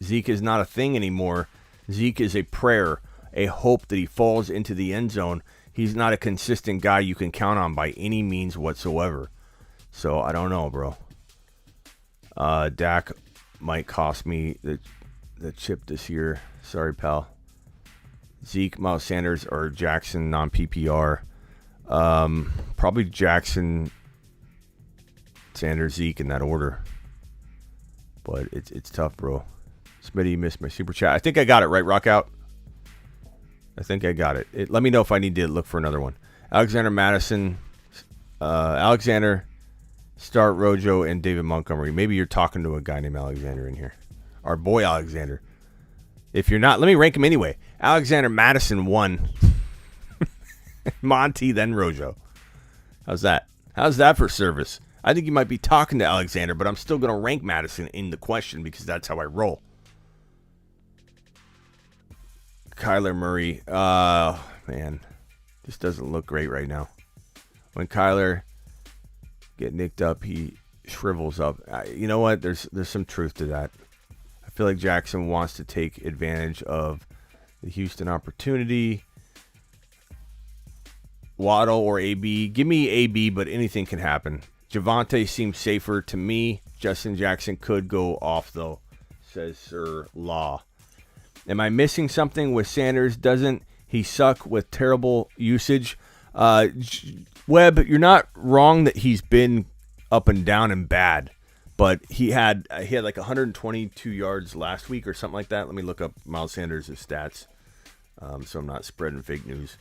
Zeke is not a thing anymore. Zeke is a prayer, a hope that he falls into the end zone. He's not a consistent guy you can count on by any means whatsoever. So I don't know, bro. Dak might cost me the chip this year. Sorry, pal. Zeke, Miles Sanders, or Jackson non-PPR. Probably Jackson, Sanders, Zeke in that order. But it's tough, bro. Smitty, you missed my super chat. I think I got it right, Rock Out. I think I got it. Let me know if I need to look for another one. Alexander Madison, Alexander, Start, Rojo, and David Montgomery. Maybe you're talking to a guy named Alexander in here. Our boy Alexander. If you're not, let me rank him anyway. Alexander Madison 1. Monty, then Rojo. How's that? How's that for service? I think you might be talking to Alexander, but I'm still going to rank Madison in the question because that's how I roll. Kyler Murray. Man. This doesn't look great right now. When Kyler get nicked up, he shrivels up. You know what? There's some truth to that. I feel like Jackson wants to take advantage of the Houston opportunity. Waddle or AB. Give me AB, but anything can happen. Javonte seems safer to me. Justin Jackson could go off, though, says Sir Law. Am I missing something with Sanders? Doesn't he suck with terrible usage? Webb, you're not wrong that he's been up and down and bad, but he had like 122 yards last week or something like that. Let me look up Miles Sanders' stats, so I'm not spreading fake news.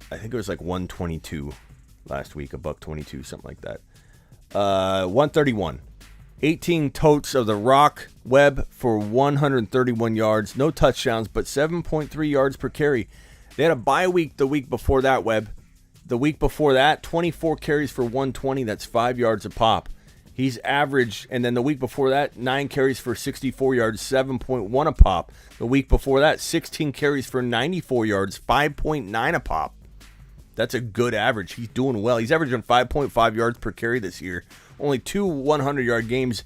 I think it was like 122 last week, $122, something like that. 131. 18 totes of the rock. Webb for 131 yards. No touchdowns, but 7.3 yards per carry. They had a bye week the week before that, Webb. The week before that, 24 carries for 120. That's 5 yards a pop. He's averaged, and then the week before that, 9 carries for 64 yards, 7.1 a pop. The week before that, 16 carries for 94 yards, 5.9 a pop. That's a good average. He's doing well. He's averaging 5.5 yards per carry this year. Only 2 100-yard games,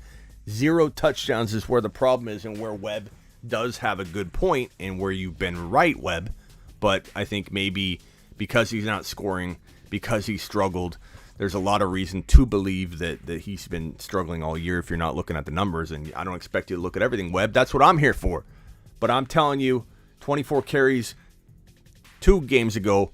0 touchdowns is where the problem is, and where Webb does have a good point, and where you've been right, Webb. But I think maybe because he's not scoring, because he struggled, there's a lot of reason to believe that he's been struggling all year if you're not looking at the numbers, and I don't expect you to look at everything, Webb. That's what I'm here for. But I'm telling you, 24 carries 2 games ago,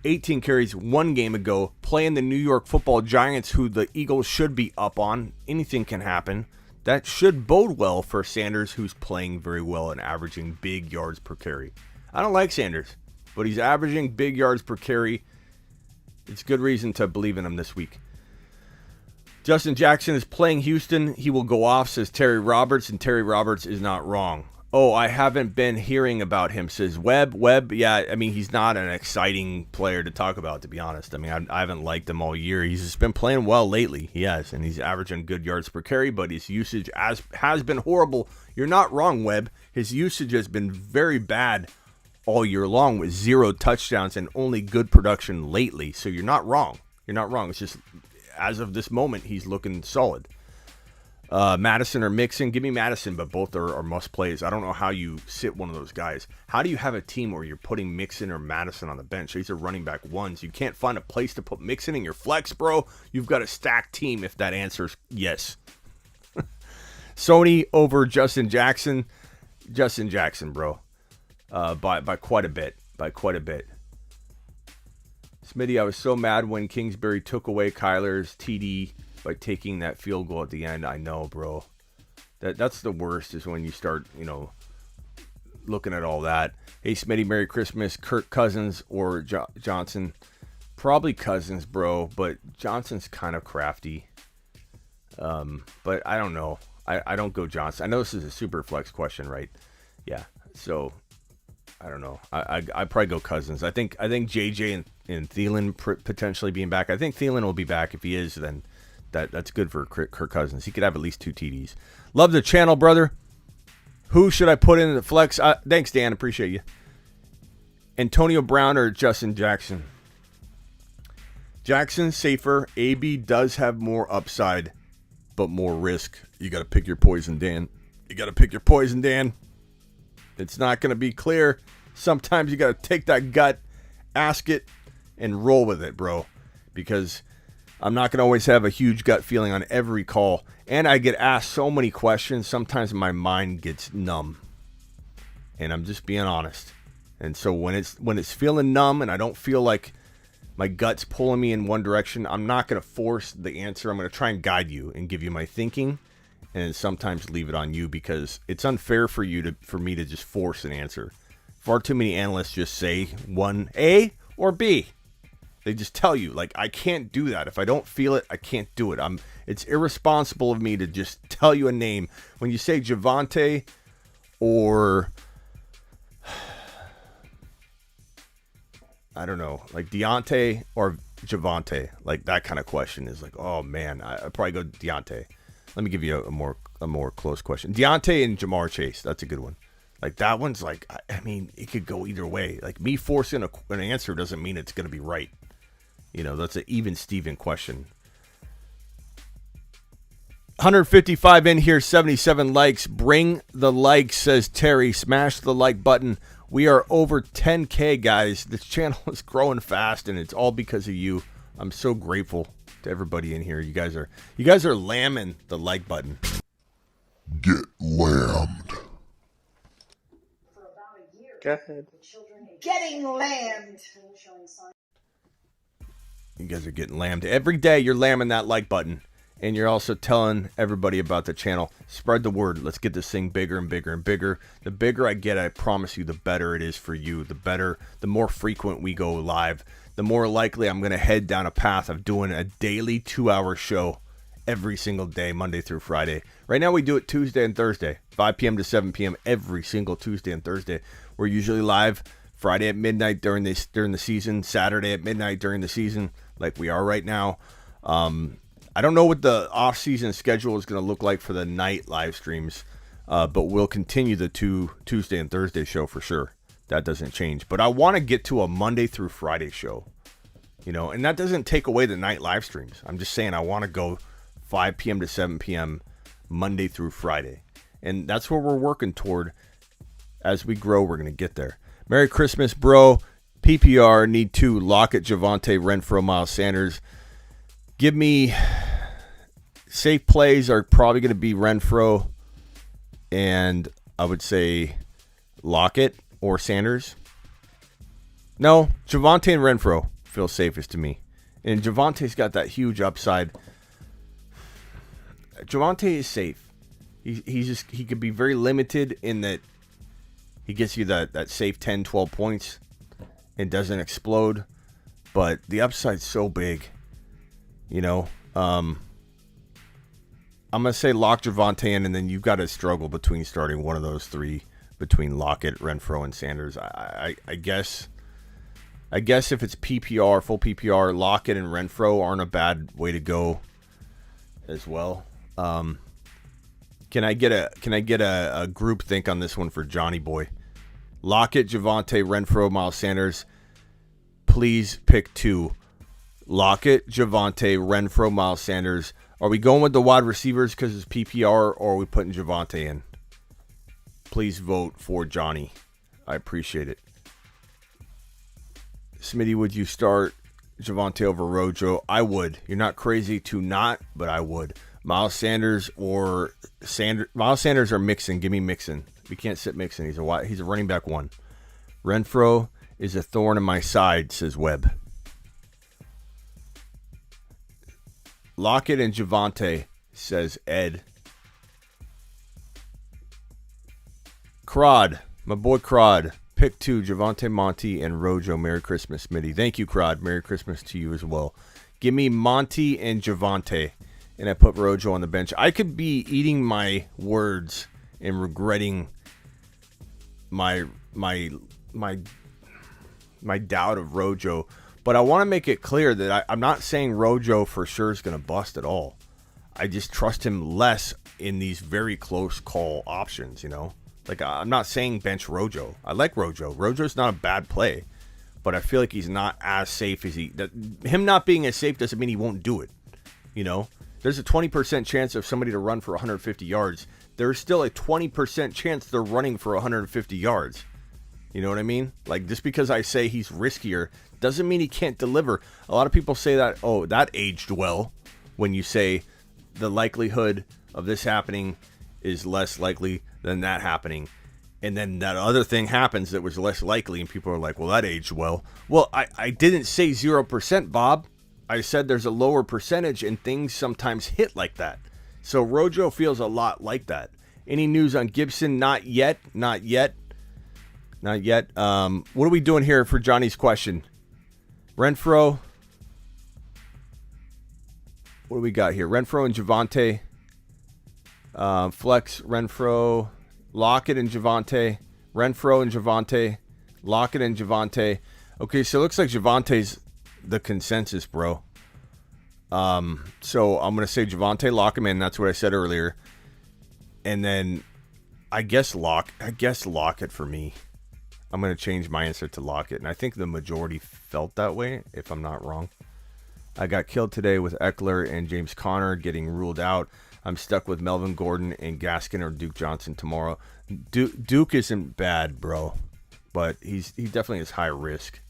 18 carries 1 game ago, playing the New York Football Giants, who the Eagles should be up on. Anything can happen. That should bode well for Sanders, who's playing very well and averaging big yards per carry. I don't like Sanders, but he's averaging big yards per carry. It's good reason to believe in him this week. Justin Jackson is playing Houston. He will go off, says Terry Roberts, and Terry Roberts is not wrong. Oh, I haven't been hearing about him, says Webb. Webb, yeah, I mean, he's not an exciting player to talk about, to be honest. I mean, I haven't liked him all year. He's just been playing well lately. He has, and he's averaging good yards per carry, but his usage has been horrible. You're not wrong, Webb. His usage has been very bad all year long with 0 touchdowns and only good production lately. So you're not wrong. You're not wrong. It's just, as of this moment, he's looking solid. Madison or Mixon, give me Madison, but both are must plays. I don't know how you sit one of those guys. How do you have a team where you're putting Mixon or Madison on the bench? These are running back ones. You can't find a place to put Mixon in your flex, bro. You've got a stacked team if that answers yes. Sony over Justin Jackson. Justin Jackson, bro. By quite a bit. By quite a bit. Smitty, I was so mad when Kingsbury took away Kyler's TD by taking that field goal at the end. I know, bro. That's the worst, is when you start, looking at all that. Hey, Smitty, Merry Christmas. Kirk Cousins or Johnson? Probably Cousins, bro, but Johnson's kind of crafty. But I don't know. I don't go Johnson. I know this is a super flex question, right? Yeah. So I don't know. I probably go Cousins. I think JJ and Thielen potentially being back. I think Thielen will be back. If he is, then that's good for Kirk Cousins. He could have at least 2 TDs. Love the channel, brother. Who should I put in the flex? Thanks, Dan. Appreciate you. Antonio Brown or Justin Jackson? Jackson's safer. AB does have more upside, but more risk. You got to pick your poison, Dan. You got to pick your poison, Dan. It's not going to be clear. Sometimes you got to take that gut, ask it, and roll with it, bro. Because I'm not going to always have a huge gut feeling on every call. And I get asked so many questions, sometimes my mind gets numb. And I'm just being honest. And so when it's feeling numb and I don't feel like my gut's pulling me in one direction, I'm not going to force the answer. I'm going to try and guide you and give you my thinking. And sometimes leave it on you, because it's unfair for me to just force an answer. Far too many analysts just say one A or B. They just tell you, like, I can't do that. If I don't feel it, I can't do it. It's irresponsible of me to just tell you a name. When you say Javonte or, I don't know, like Deontay or Javonte, like that kind of question is like, oh man, I'd probably go Deontay. Let me give you a more close question. Deontay and Jamar Chase, that's a good one. Like that one's like, I mean, it could go either way. Like me forcing an answer doesn't mean it's going to be right. That's an even Steven question. 155 in here, 77 likes. Bring the likes, says Terry. Smash the like button. We are over 10K, guys. This channel is growing fast, and it's all because of you. I'm so grateful to everybody in here. You guys are lambing the like button. Get lambed. Go ahead. Getting lambed. You guys are getting lambed. Every day you're lambing that like button. And you're also telling everybody about the channel. Spread the word. Let's get this thing bigger and bigger and bigger. The bigger I get, I promise you, the better it is for you. The more frequent we go live, the more likely I'm going to head down a path of doing a daily 2-hour show every single day, Monday through Friday. Right now we do it Tuesday and Thursday, 5 p.m. to 7 p.m. every single Tuesday and Thursday. We're usually live Friday at midnight during the season, Saturday at midnight during the season, like we are right now. I don't know what the off-season schedule is going to look like for the night live streams, but we'll continue the Tuesday and Thursday show for sure. That doesn't change. But I want to get to a Monday through Friday show, and that doesn't take away the night live streams. I'm just saying I want to go 5 p.m. to 7 p.m. Monday through Friday. And that's what we're working toward. As we grow, we're going to get there. Merry Christmas, bro. PPR, need 2. Lockett, Javonte, Renfrow, Miles Sanders. Give me safe plays are probably going to be Renfrow and I would say Lockett or Sanders. No, Javonte and Renfrow feel safest to me. And Javonte's got that huge upside. Javonte is safe. He could be very limited in that he gets you that safe 10, 12 points and doesn't explode. But the upside's so big. I'm going to say lock Javonte in, and then you've got to struggle between starting one of those 3 between Lockett, Renfrow, and Sanders. I guess if it's PPR, full PPR, Lockett and Renfrow aren't a bad way to go as well. Can I get a group think on this one for Johnny Boy? Lockett, Javonte, Renfrow, Miles Sanders. Please pick 2. Lockett, Javonte, Renfrow, Miles Sanders. Are we going with the wide receivers because it's PPR, or are we putting Javonte in? Please vote for Johnny. I appreciate it. Smitty, would you start Javonte over Rojo? I would. You're not crazy to not, but I would. Miles Sanders or Mixon. Give me Mixon. We can't sit Mixon. He's a running back 1. Renfrow is a thorn in my side, says Webb. Lockett and Javonte, says Ed. Crod, my boy Crod. Pick 2, Javonte, Monty, and Rojo. Merry Christmas, Smitty. Thank you, Crod. Merry Christmas to you as well. Give me Monty and Javonte. And I put Rojo on the bench. I could be eating my words and regretting my doubt of Rojo. But I want to make it clear that I'm not saying Rojo for sure is going to bust at all. I just trust him less in these very close call options, Like, I'm not saying bench Rojo. I like Rojo. Rojo's not a bad play. But I feel like he's not as safe as him not being as safe doesn't mean he won't do it. There's a 20% chance of somebody to run for 150 yards. There's still a 20% chance they're running for 150 yards. You know what I mean? Like, just because I say he's riskier doesn't mean he can't deliver. A lot of people say that, oh, that aged well, when you say the likelihood of this happening is less likely than that happening. And then that other thing happens that was less likely, and people are like, well, that aged well. Well, I didn't say 0%, Bob. I said there's a lower percentage, and things sometimes hit like that. So Rojo feels a lot like that. Any news on Gibson? Not yet. Not yet. Not yet. What are we doing here for Johnny's question? Renfrow. What do we got here? Renfrow and Javonte. Flex, Renfrow. Lockett and Javonte. Renfrow and Javonte. Lockett and Javonte. Okay, so it looks like Javonte's the consensus, bro. So I'm going to say Javonte, lock him in. That's what I said earlier. And then I guess Lockett for me. I'm going to change my answer to Lockett. And I think the majority felt that way, if I'm not wrong. I got killed today with Eckler and James Conner getting ruled out. I'm stuck with Melvin Gordon and Gaskin or Duke Johnson tomorrow. Duke isn't bad, bro, but he definitely is high risk.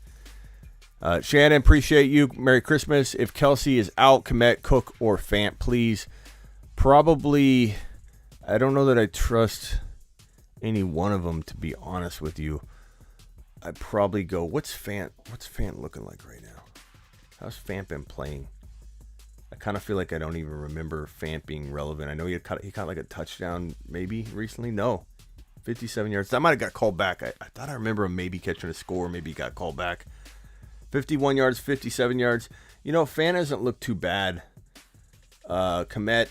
Shannon, appreciate you. Merry Christmas. If Kelsey is out, Kmet, Cook, or Fant, please. Probably, I don't know that I trust any one of them, to be honest with you. I'd probably go, what's Fant looking like right now? How's Fant been playing? I kind of feel like I don't even remember Fant being relevant. I know he caught like a touchdown maybe recently. No, 57 yards. That might have got called back. I thought I remember him maybe catching a score. Maybe he got called back. 51 yards, 57 yards. You know, Fant hasn't looked too bad. Kmet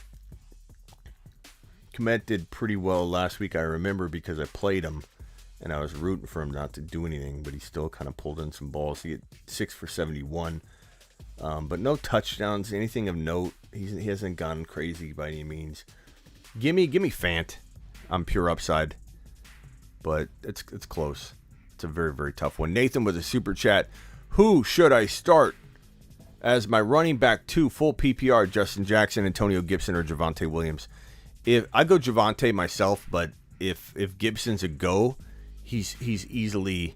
did pretty well last week, I remember, because I played him. And I was rooting for him not to do anything, but he still kind of pulled in some balls. He had 6 for 71. But no touchdowns, anything of note. He hasn't gone crazy by any means. Give me Fant. I'm pure upside. But it's close. It's a very, very tough one. Nathan with a super chat. Who should I start as my running back 2 full PPR? Justin Jackson, Antonio Gibson, or Javonte Williams? If I go Javonte myself, but if Gibson's a go, he's easily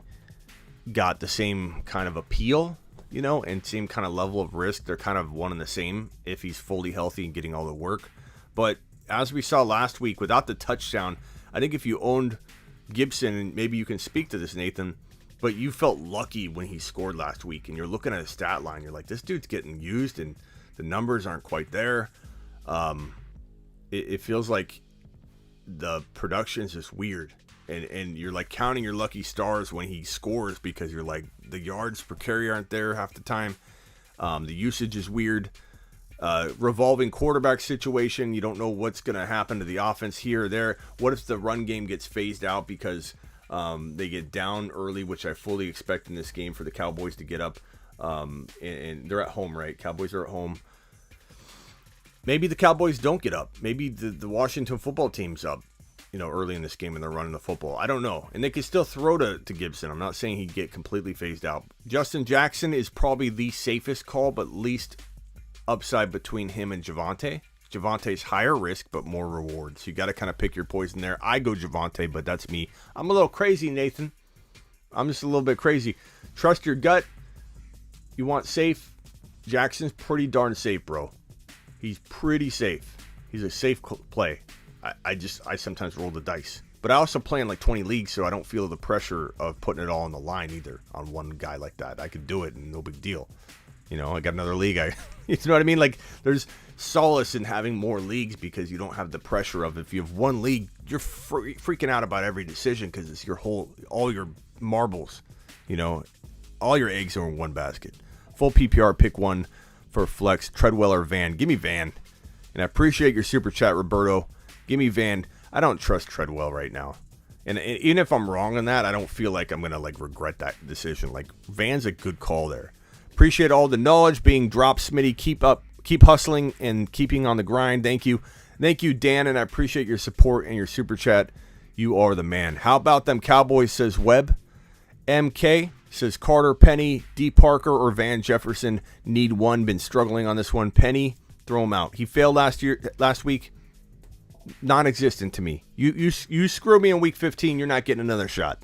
got the same kind of appeal, you know, and same kind of level of risk. They're kind of one and the same if he's fully healthy and getting all the work. But as we saw last week, without the touchdown, I think if you owned Gibson, and maybe you can speak to this, Nathan, but you felt lucky when he scored last week, and you're looking at his stat line, you're like, this dude's getting used, and the numbers aren't quite there. It feels like the production's just weird. And you're like counting your lucky stars when he scores, because you're like, the yards per carry aren't there half the time. The usage is weird. Revolving quarterback situation. You don't know what's going to happen to the offense here or there. What if the run game gets phased out because they get down early, which I fully expect in this game for the Cowboys to get up. And they're at home, right? Cowboys are at home. Maybe the Cowboys don't get up. Maybe the Washington football team's up, you know, early in this game, and they're running the football. I don't know. And they could still throw to Gibson. I'm not saying he'd get completely phased out. Justin Jackson is probably the safest call, but least upside between him and Javonte. Javante's higher risk, but more rewards. You got to kind of pick your poison there. I go Javonte, but that's me. I'm a little crazy, Nathan. I'm just a little bit crazy. Trust your gut. You want safe. Jackson's pretty darn safe, bro. He's pretty safe. He's a safe play. I sometimes roll the dice. But I also play in like 20 leagues, so I don't feel the pressure of putting it all on the line either on one guy like that. I could do it and no big deal. You know, I got another league. You know what I mean? Like, there's solace in having more leagues because you don't have the pressure of, if you have one league, you're freaking out about every decision because it's all your marbles, you know, all your eggs are in one basket. Full PPR, pick one for flex, Treadwell or Van. Give me Van. And I appreciate your super chat, Roberto. Give me Van. I don't trust Treadwell right now. And even if I'm wrong on that, I don't feel like I'm going to like regret that decision. Like, Van's a good call there. Appreciate all the knowledge being dropped, Smitty. Keep hustling and keeping on the grind. Thank you. Thank you, Dan, and I appreciate your support and your super chat. You are the man. How about them Cowboys, says Webb. MK says Carter, Penny, D. Parker, or Van Jefferson. Need one. Been struggling on this one. Penny, throw him out. He failed last week. Non-existent to me. You screw me in week 15, you're not getting another shot.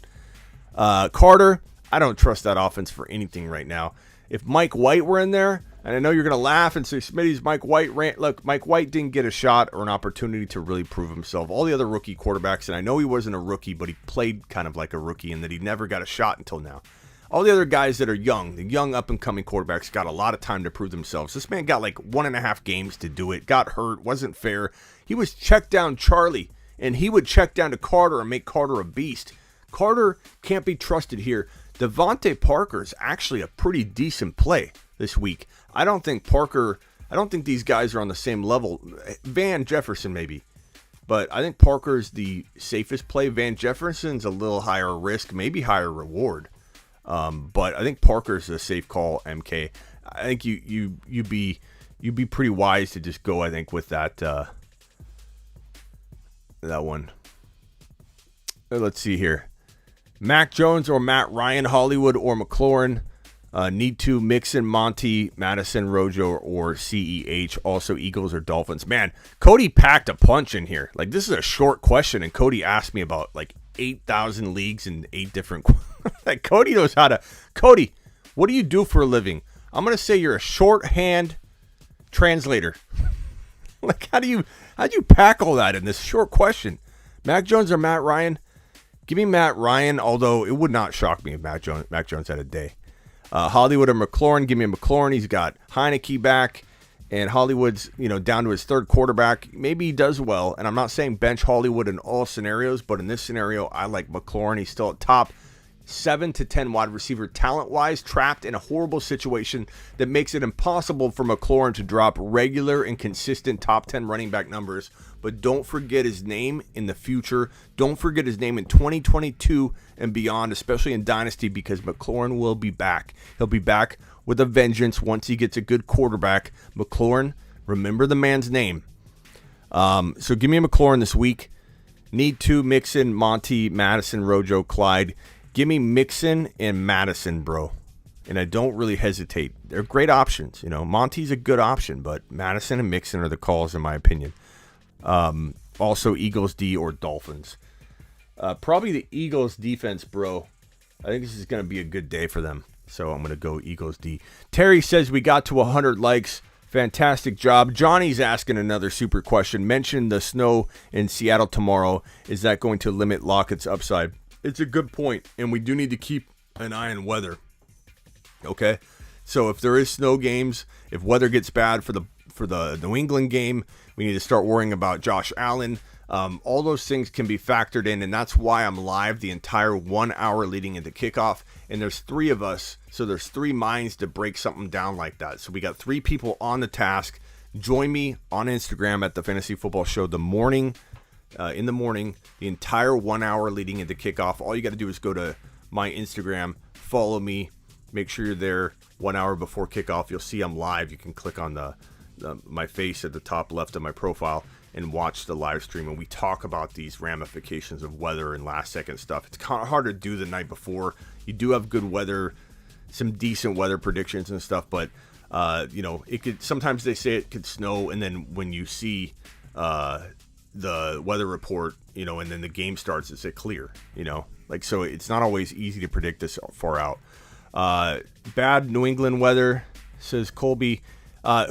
Carter, I don't trust that offense for anything right now. If Mike White were in there, and I know you're going to laugh and say, Smitty's Mike White rant. Look, Mike White didn't get a shot or an opportunity to really prove himself. All the other rookie quarterbacks, and I know he wasn't a rookie, but he played kind of like a rookie in that he never got a shot until now. All the other guys that are young, the young up-and-coming quarterbacks, got a lot of time to prove themselves. This man got like 1.5 games to do it, got hurt, wasn't fair. He was check down Charlie, and he would check down to Carter and make Carter a beast. Carter can't be trusted here. Devontae Parker's actually a pretty decent play this week. I don't think these guys are on the same level. Van Jefferson maybe, but I think Parker's the safest play. Van Jefferson's a little higher risk, maybe higher reward. But I think Parker's a safe call, MK. I think you'd be pretty wise to just go, I think, with that one. Let's see here. Mac Jones or Matt Ryan, Hollywood or Mclaren. Need to mix in Monty, Madison, Rojo, or CEH. Also, Eagles or Dolphins. Man, Cody packed a punch in here. Like, this is a short question, and Cody asked me about, like, 8,000 leagues and 8 different... like, Cody knows how to... Cody, what do you do for a living? I'm going to say you're a shorthand translator. Like, how do you pack all that in this short question? Mac Jones or Matt Ryan? Give me Matt Ryan, although it would not shock me if Mac Jones had a day. Hollywood or McLaurin? Give me a McLaurin. He's got Heineke back, and Hollywood's down to his third quarterback. Maybe he does well, and I'm not saying bench Hollywood in all scenarios, but in this scenario, I like McLaurin. He's still at top 7 to 10 wide receiver talent-wise, trapped in a horrible situation that makes it impossible for McLaurin to drop regular and consistent top 10 running back numbers. But don't forget his name in the future. Don't forget his name in 2022 and beyond, especially in Dynasty, because McLaurin will be back. He'll be back with a vengeance once he gets a good quarterback. McLaurin, remember the man's name. So give me a McLaurin this week. Need to mix in Monty, Madison, Rojo, Clyde. Give me Mixon and Madison, bro. And I don't really hesitate. They're great options. Monty's a good option, but Madison and Mixon are the calls in my opinion. Also, Eagles D or Dolphins. Probably the Eagles defense, bro. I think this is going to be a good day for them. So I'm going to go Eagles D. Terry says we got to 100 likes. Fantastic job. Johnny's asking another super question. Mention the snow in Seattle tomorrow. Is that going to limit Lockett's upside? It's a good point, and we do need to keep an eye on weather. Okay? So if there is snow games, if weather gets bad for the New England game, we need to start worrying about Josh Allen. All those things can be factored in, and that's why I'm live the entire 1 hour leading into kickoff. And there's 3 of us, so there's 3 minds to break something down like that. So we got 3 people on the task. Join me on Instagram at the Fantasy Football Show in the morning, the entire 1 hour leading into kickoff. All you got to do is go to my Instagram, follow me, make sure you're there 1 hour before kickoff. You'll see I'm live. You can click on my face at the top left of my profile and watch the live stream, and we talk about these ramifications of weather and last second stuff. It's kind of hard to do the night before. You do have good weather, some decent weather predictions and stuff, but it could sometimes they say it could snow, and then when you see the weather report, and then the game starts, it's clear, so it's not always easy to predict this far out. Bad New England weather, says Colby.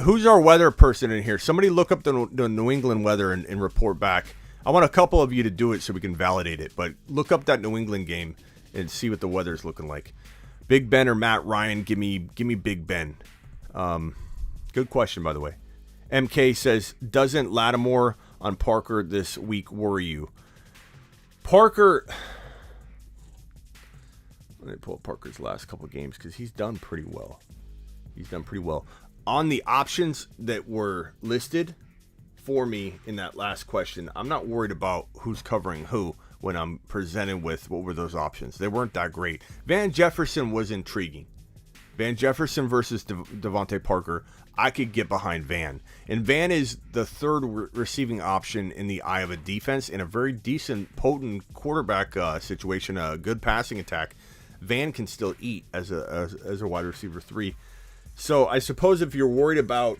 Who's our weather person in here? Somebody look up the New England weather and report back. I want a couple of you to do it so we can validate it, but look up that New England game and see what the weather's looking like. Big Ben or Matt Ryan? Give me Big Ben. Good question, by the way. MK says, doesn't Lattimore on Parker this week worry you? Parker, let me pull up Parker's last couple of games because he's done pretty well. On the options that were listed for me in that last question, I'm not worried about who's covering who when I'm presented with what were those options. They weren't that great. Van Jefferson was intriguing. Van Jefferson versus Devontae Parker, I could get behind Van. And Van is the third receiving option in the eye of a defense in a very decent, potent quarterback situation, a good passing attack. Van can still eat as a wide receiver 3. So I suppose if you're worried about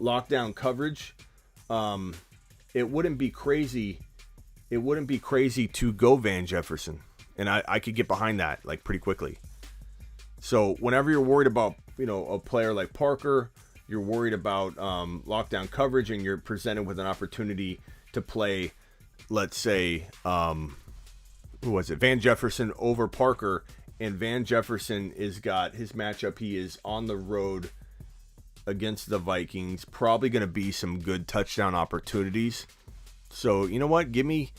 lockdown coverage, it wouldn't be crazy. It wouldn't be crazy to go Van Jefferson, and I could get behind that like pretty quickly. So whenever you're worried about a player like Parker, you're worried about lockdown coverage, and you're presented with an opportunity to play, let's say, who was it? Van Jefferson over Parker. And Van Jefferson is got his matchup. He is on the road against the Vikings. Probably going to be some good touchdown opportunities. So you know what? Give me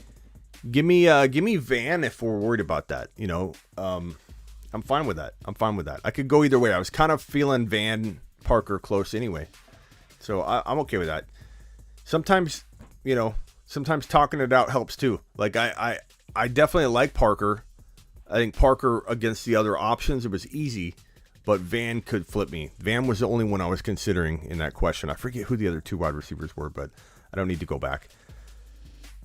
Van if we're worried about that. I'm fine with that. I could go either way. I was kind of feeling Van Parker close anyway, so I'm okay with that. Sometimes talking it out helps too. Like I definitely like Parker. I think Parker against the other options, it was easy, but Van could flip me. Van was the only one I was considering in that question. I forget who the other 2 wide receivers were, but I don't need to go back.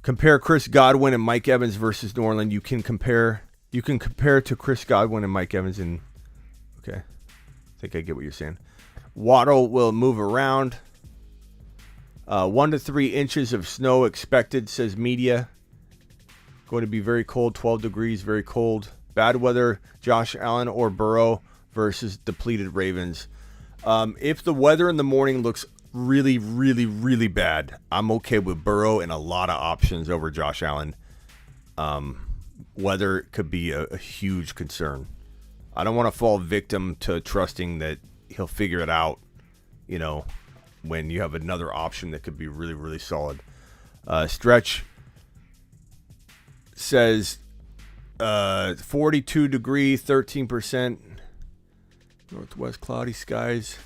Compare Chris Godwin and Mike Evans versus New Orleans. You can compare to Chris Godwin and Mike Evans okay. think I get what you're saying. Waddle will move around. 1 to 3 inches of snow expected, says media. Going to be very cold, 12 degrees, very cold. Bad weather, Josh Allen or Burrow versus depleted Ravens. If the weather in the morning looks really, really, really bad, I'm okay with Burrow and a lot of options over Josh Allen. Weather could be a huge concern. I don't want to fall victim to trusting that he'll figure it out, when you have another option that could be really, really solid. Stretch says 42 degree, 13%. Northwest cloudy skies.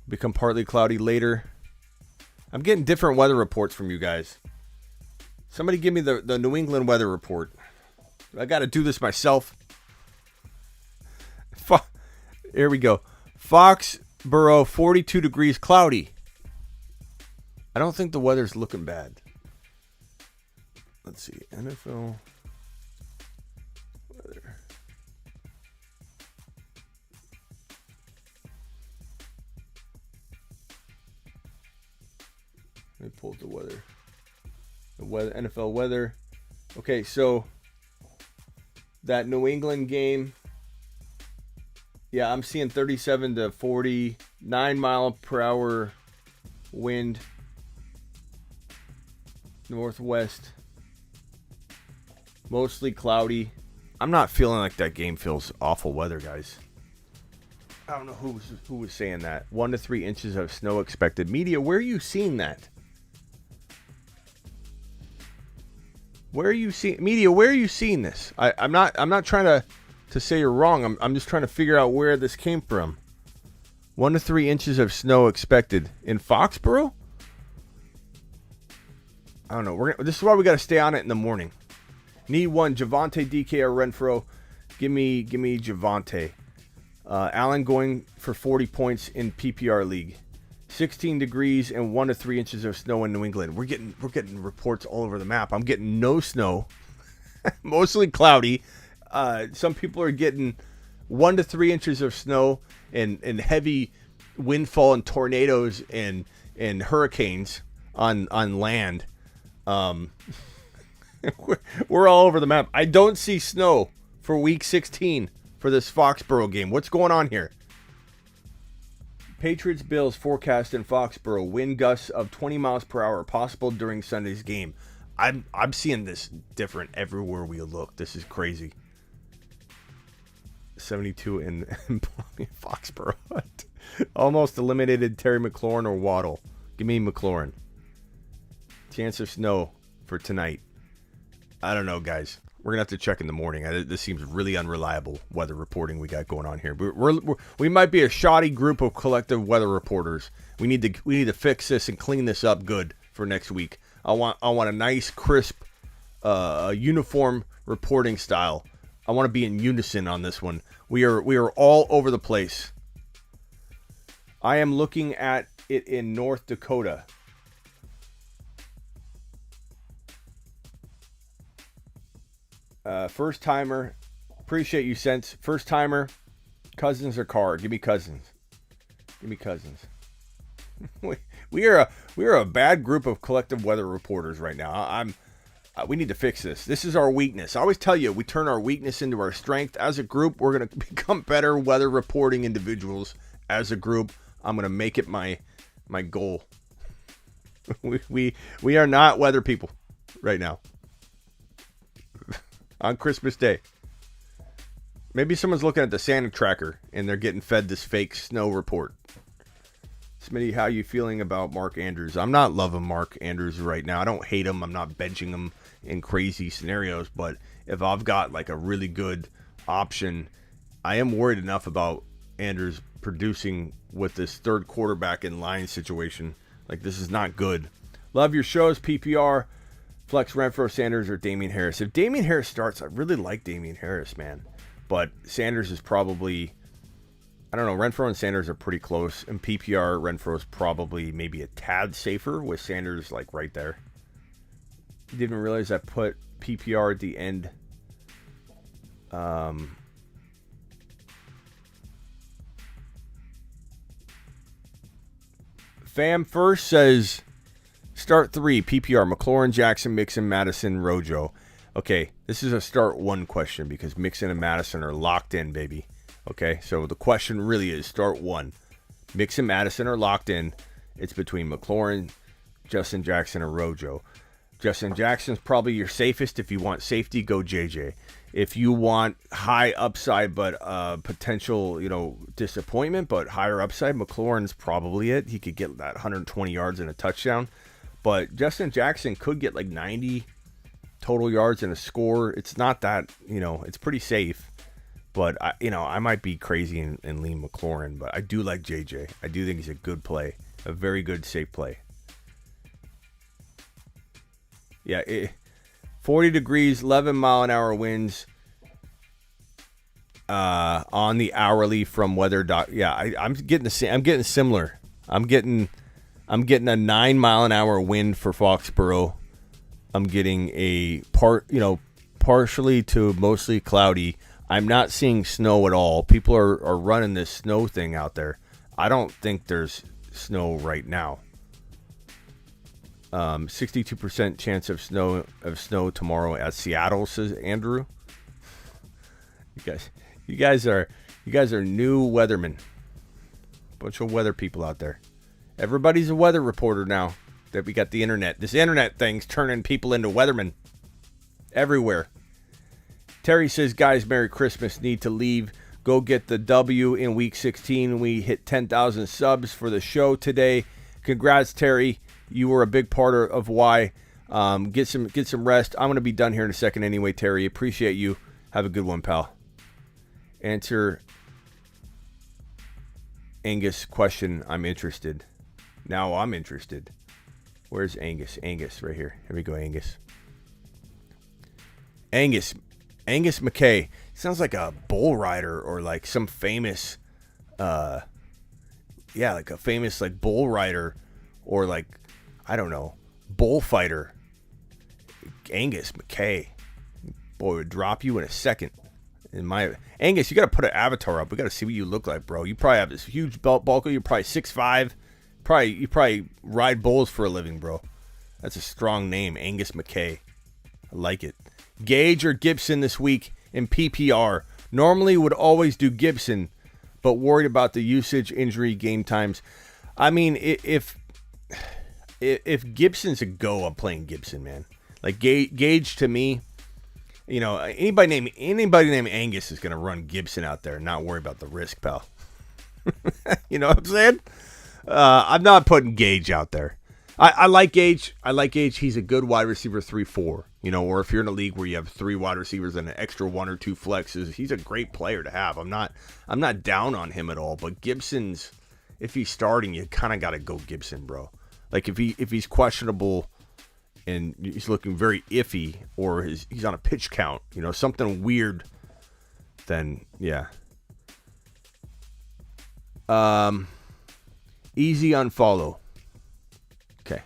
Become partly cloudy later. I'm getting different weather reports from you guys. Somebody give me the New England weather report. I got to do this myself. Here we go. Foxborough, 42 degrees, cloudy. I don't think the weather's looking bad. Let's see. NFL weather. Let me pull up the weather. NFL weather. Okay, so that New England game. Yeah, I'm seeing 37 to 49 mile per hour wind. Northwest. Mostly cloudy. I'm not feeling like that game feels awful weather, guys. I don't know who was saying that. 1 to 3 inches of snow expected. Media, where are you seeing that? Where are you seeing media? Where are you seeing this? I'm not trying to say you're wrong. I'm just trying to figure out where this came from. 1 to 3 inches of snow expected in Foxborough. I don't know. This is why we got to stay on it in the morning. Need one. Javonte, DK, or Renfro. Give me Javonte. Allen going for 40 points in PPR league. 16 degrees and 1 to 3 inches of snow in New England. We're getting reports all over the map. I'm getting no snow. Mostly cloudy. Some people are getting 1 to 3 inches of snow and heavy windfall and tornadoes and hurricanes on land. We're all over the map. I don't see snow for week 16 for this Foxborough game. What's going on here? Patriots Bills forecast in Foxborough. Wind gusts of 20 miles per hour possible during Sunday's game. I'm seeing this different everywhere we look. This is crazy. 72 in Foxborough. Almost eliminated Terry McLaurin or Waddle. Give me McLaurin. Chance of snow for tonight. I don't know, guys. We're going to have to check in the morning. This seems really unreliable weather reporting we got going on here. We might be a shoddy group of collective weather reporters. We need to fix this and clean this up good for next week. I want a nice, crisp, uniform reporting style. I want to be in unison on this one. We are all over the place. I am looking at it in North Dakota. First timer, appreciate you, Sense. First timer, Cousins or Carr? Give me Cousins. Give me Cousins. we are a bad group of collective weather reporters right now. We need to fix this. This is our weakness. I always tell you, we turn our weakness into our strength. As a group, we're gonna become better weather reporting individuals. As a group, I'm gonna make it my goal. We are not weather people right now. On Christmas Day. Maybe someone's looking at the Santa tracker and they're getting fed this fake snow report. Smitty, how you feeling about Mark Andrews? I'm not loving Mark Andrews right now. I don't hate him. I'm not benching him in crazy scenarios. But if I've got like a really good option, I am worried enough about Andrews producing with this third quarterback in line situation. Like, this is not good. Love your shows, PPR. Flex Renfro, Sanders, or Damian Harris. If Damian Harris starts, I really like Damian Harris, man. But Sanders is probably, I don't know, Renfro and Sanders are pretty close. In PPR, Renfro is probably maybe a tad safer with Sanders like right there. Didn't realize I put PPR at the end. Fam First says, start 3, PPR, McLaurin, Jackson, Mixon, Madison, Rojo. Okay, this is a start 1 question because Mixon and Madison are locked in, baby. Okay, so the question really is start 1. Mixon, Madison are locked in. It's between McLaurin, Justin Jackson, and Rojo. Justin Jackson's probably your safest. If you want safety, go JJ. If you want high upside but potential, disappointment, but higher upside, McLaurin's probably it. He could get that 120 yards and a touchdown. But Justin Jackson could get like 90 total yards and a score. It's not that, it's pretty safe. But, I might be crazy and lean McLaurin. But I do like JJ. I do think he's a good play. A very good, safe play. Yeah, 40 degrees, 11-mile-an-hour winds on the hourly from weather. Yeah, I'm getting the same. I'm getting similar. I'm getting a 9-mile-an-hour wind for Foxborough. I'm getting a partially to mostly cloudy. I'm not seeing snow at all. People are running this snow thing out there. I don't think there's snow right now. 62% chance of snow tomorrow at Seattle, says Andrew. You guys are new weathermen. Bunch of weather people out there. Everybody's a weather reporter now that we got the internet. This internet thing's turning people into weathermen everywhere. Terry says, guys, Merry Christmas. Need to leave. Go get the W in week 16. We hit 10,000 subs for the show today. Congrats, Terry. You were a big part of why. Get some rest. I'm going to be done here in a second anyway, Terry. Appreciate you. Have a good one, pal. Answer Angus' question. I'm interested. Now I'm interested. Where's Angus? Angus, right here. Here we go, Angus. Angus McKay. Sounds like a bull rider or like some famous, like a famous like bull rider or like, I don't know, bullfighter. Angus McKay. Boy, would drop you in a second. Angus, you got to put an avatar up. We got to see what you look like, bro. You probably have this huge belt buckle. You're probably 6'5". You probably ride bulls for a living, bro. That's a strong name, Angus McKay. I like it. Gage or Gibson this week in PPR. Normally would always do Gibson, but worried about the usage, injury, game times. I mean, if Gibson's a go, I'm playing Gibson, man. Like Gage to me, anybody named Angus is gonna run Gibson out there and not worry about the risk, pal. You know what I'm saying? I'm not putting Gage out there. I like Gage. He's a good wide receiver 3-4. Or if you're in a league where you have 3 wide receivers and an extra 1 or 2 flexes, he's a great player to have. I'm not down on him at all. But Gibson's, if he's starting, you kind of got to go Gibson, bro. Like if he's questionable and he's looking very iffy, or he's on a pitch count, something weird, then yeah. Easy unfollow. Okay.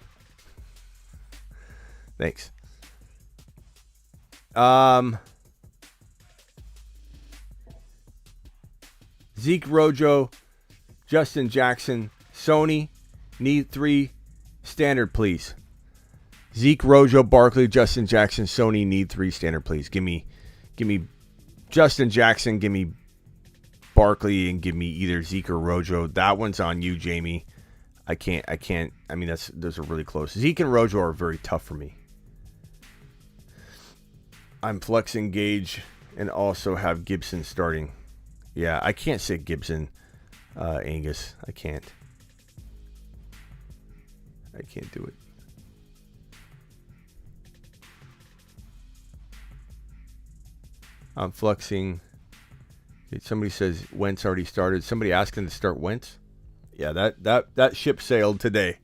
Thanks. Zeke, Rojo, Justin Jackson, Sony, need 3 standard, please. Zeke, Rojo, Barkley, Justin Jackson, Sony, need 3 standard, please. Give me Justin Jackson, give me Barkley, and give me either Zeke or Rojo. That one's on you, Jamie. I can't. I mean, those are really close. Zeke and Rojo are very tough for me. I'm flexing Gage and also have Gibson starting. Yeah, I can't say Gibson, Angus. I can't do it. I'm flexing. Somebody says Wentz already started. Somebody asking to start Wentz. Yeah, that ship sailed today.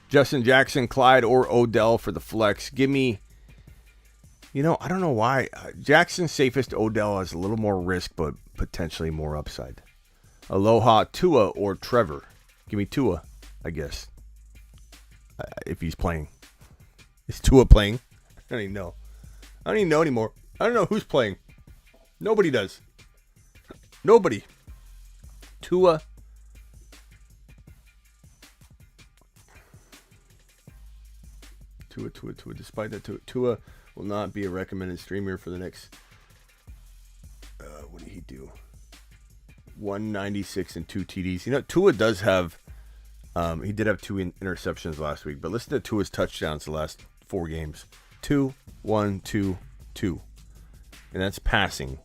Justin Jackson, Clyde, or Odell for the flex. Give me, I don't know why. Jackson's safest. Odell has a little more risk, but potentially more upside. Aloha, Tua, or Trevor. Give me Tua, I guess. If he's playing. Is Tua playing? I don't even know. I don't even know anymore. I don't know who's playing. Nobody does. Nobody. Tua Despite that, Tua will not be a recommended streamer for the next. What did he do? 196 and 2 TDs. You know, Tua does have. He did have 2 interceptions last week, but listen to Tua's touchdowns the last 4 games: 2, 1, 2, 2, and that's passing.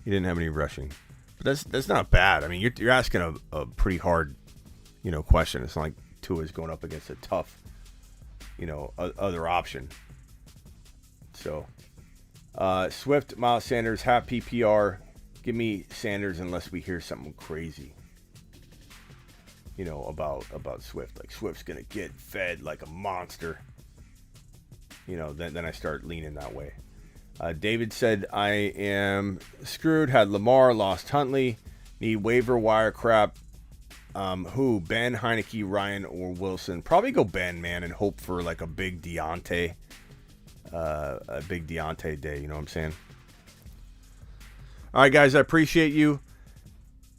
He didn't have any rushing, but that's not bad. I mean, you're asking a pretty hard, question. It's not like Tua's going up against a tough, other option. So, Swift, Miles Sanders, half PPR. Give me Sanders unless we hear something crazy. About Swift. Like Swift's gonna get fed like a monster. Then I start leaning that way. David said I am screwed. Had Lamar, lost Huntley. Need waiver wire crap. Who? Ben, Heineke, Ryan, or Wilson? Probably go Ben, man, and hope for like a big Deontay. A big Deontay day. You know what I'm saying? All right, guys. I appreciate you.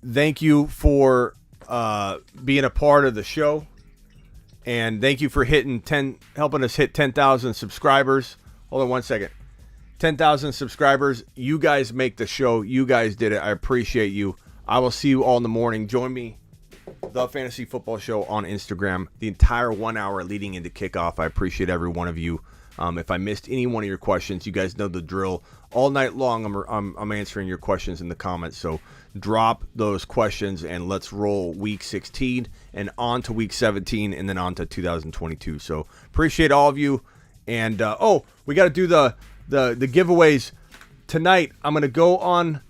Thank you for being a part of the show, and thank you for helping us hit 10,000 subscribers. Hold on one second. 10,000 subscribers. You guys make the show. You guys did it. I appreciate you. I will see you all in the morning. Join me, The Fantasy Football Show, on Instagram the entire 1 hour leading into kickoff. I appreciate every one of you. If I missed any one of your questions, you guys know the drill. All night long, I'm answering your questions in the comments. So drop those questions and let's roll week 16 and on to week 17 and then on to 2022. So appreciate all of you. And we got to do the giveaways tonight. I'm going to go on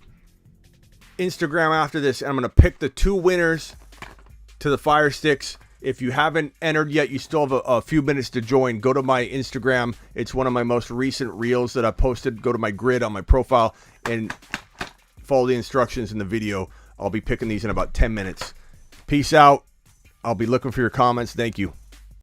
Instagram after this and I'm going to pick the 2 winners to the Fire Sticks. If you haven't entered yet, you still have a few minutes to join. Go to my Instagram. It's one of my most recent reels that I posted. Go to my grid on my profile and follow the instructions in the video. I'll be picking these in about 10 minutes. Peace out. I'll be looking for your comments. Thank you.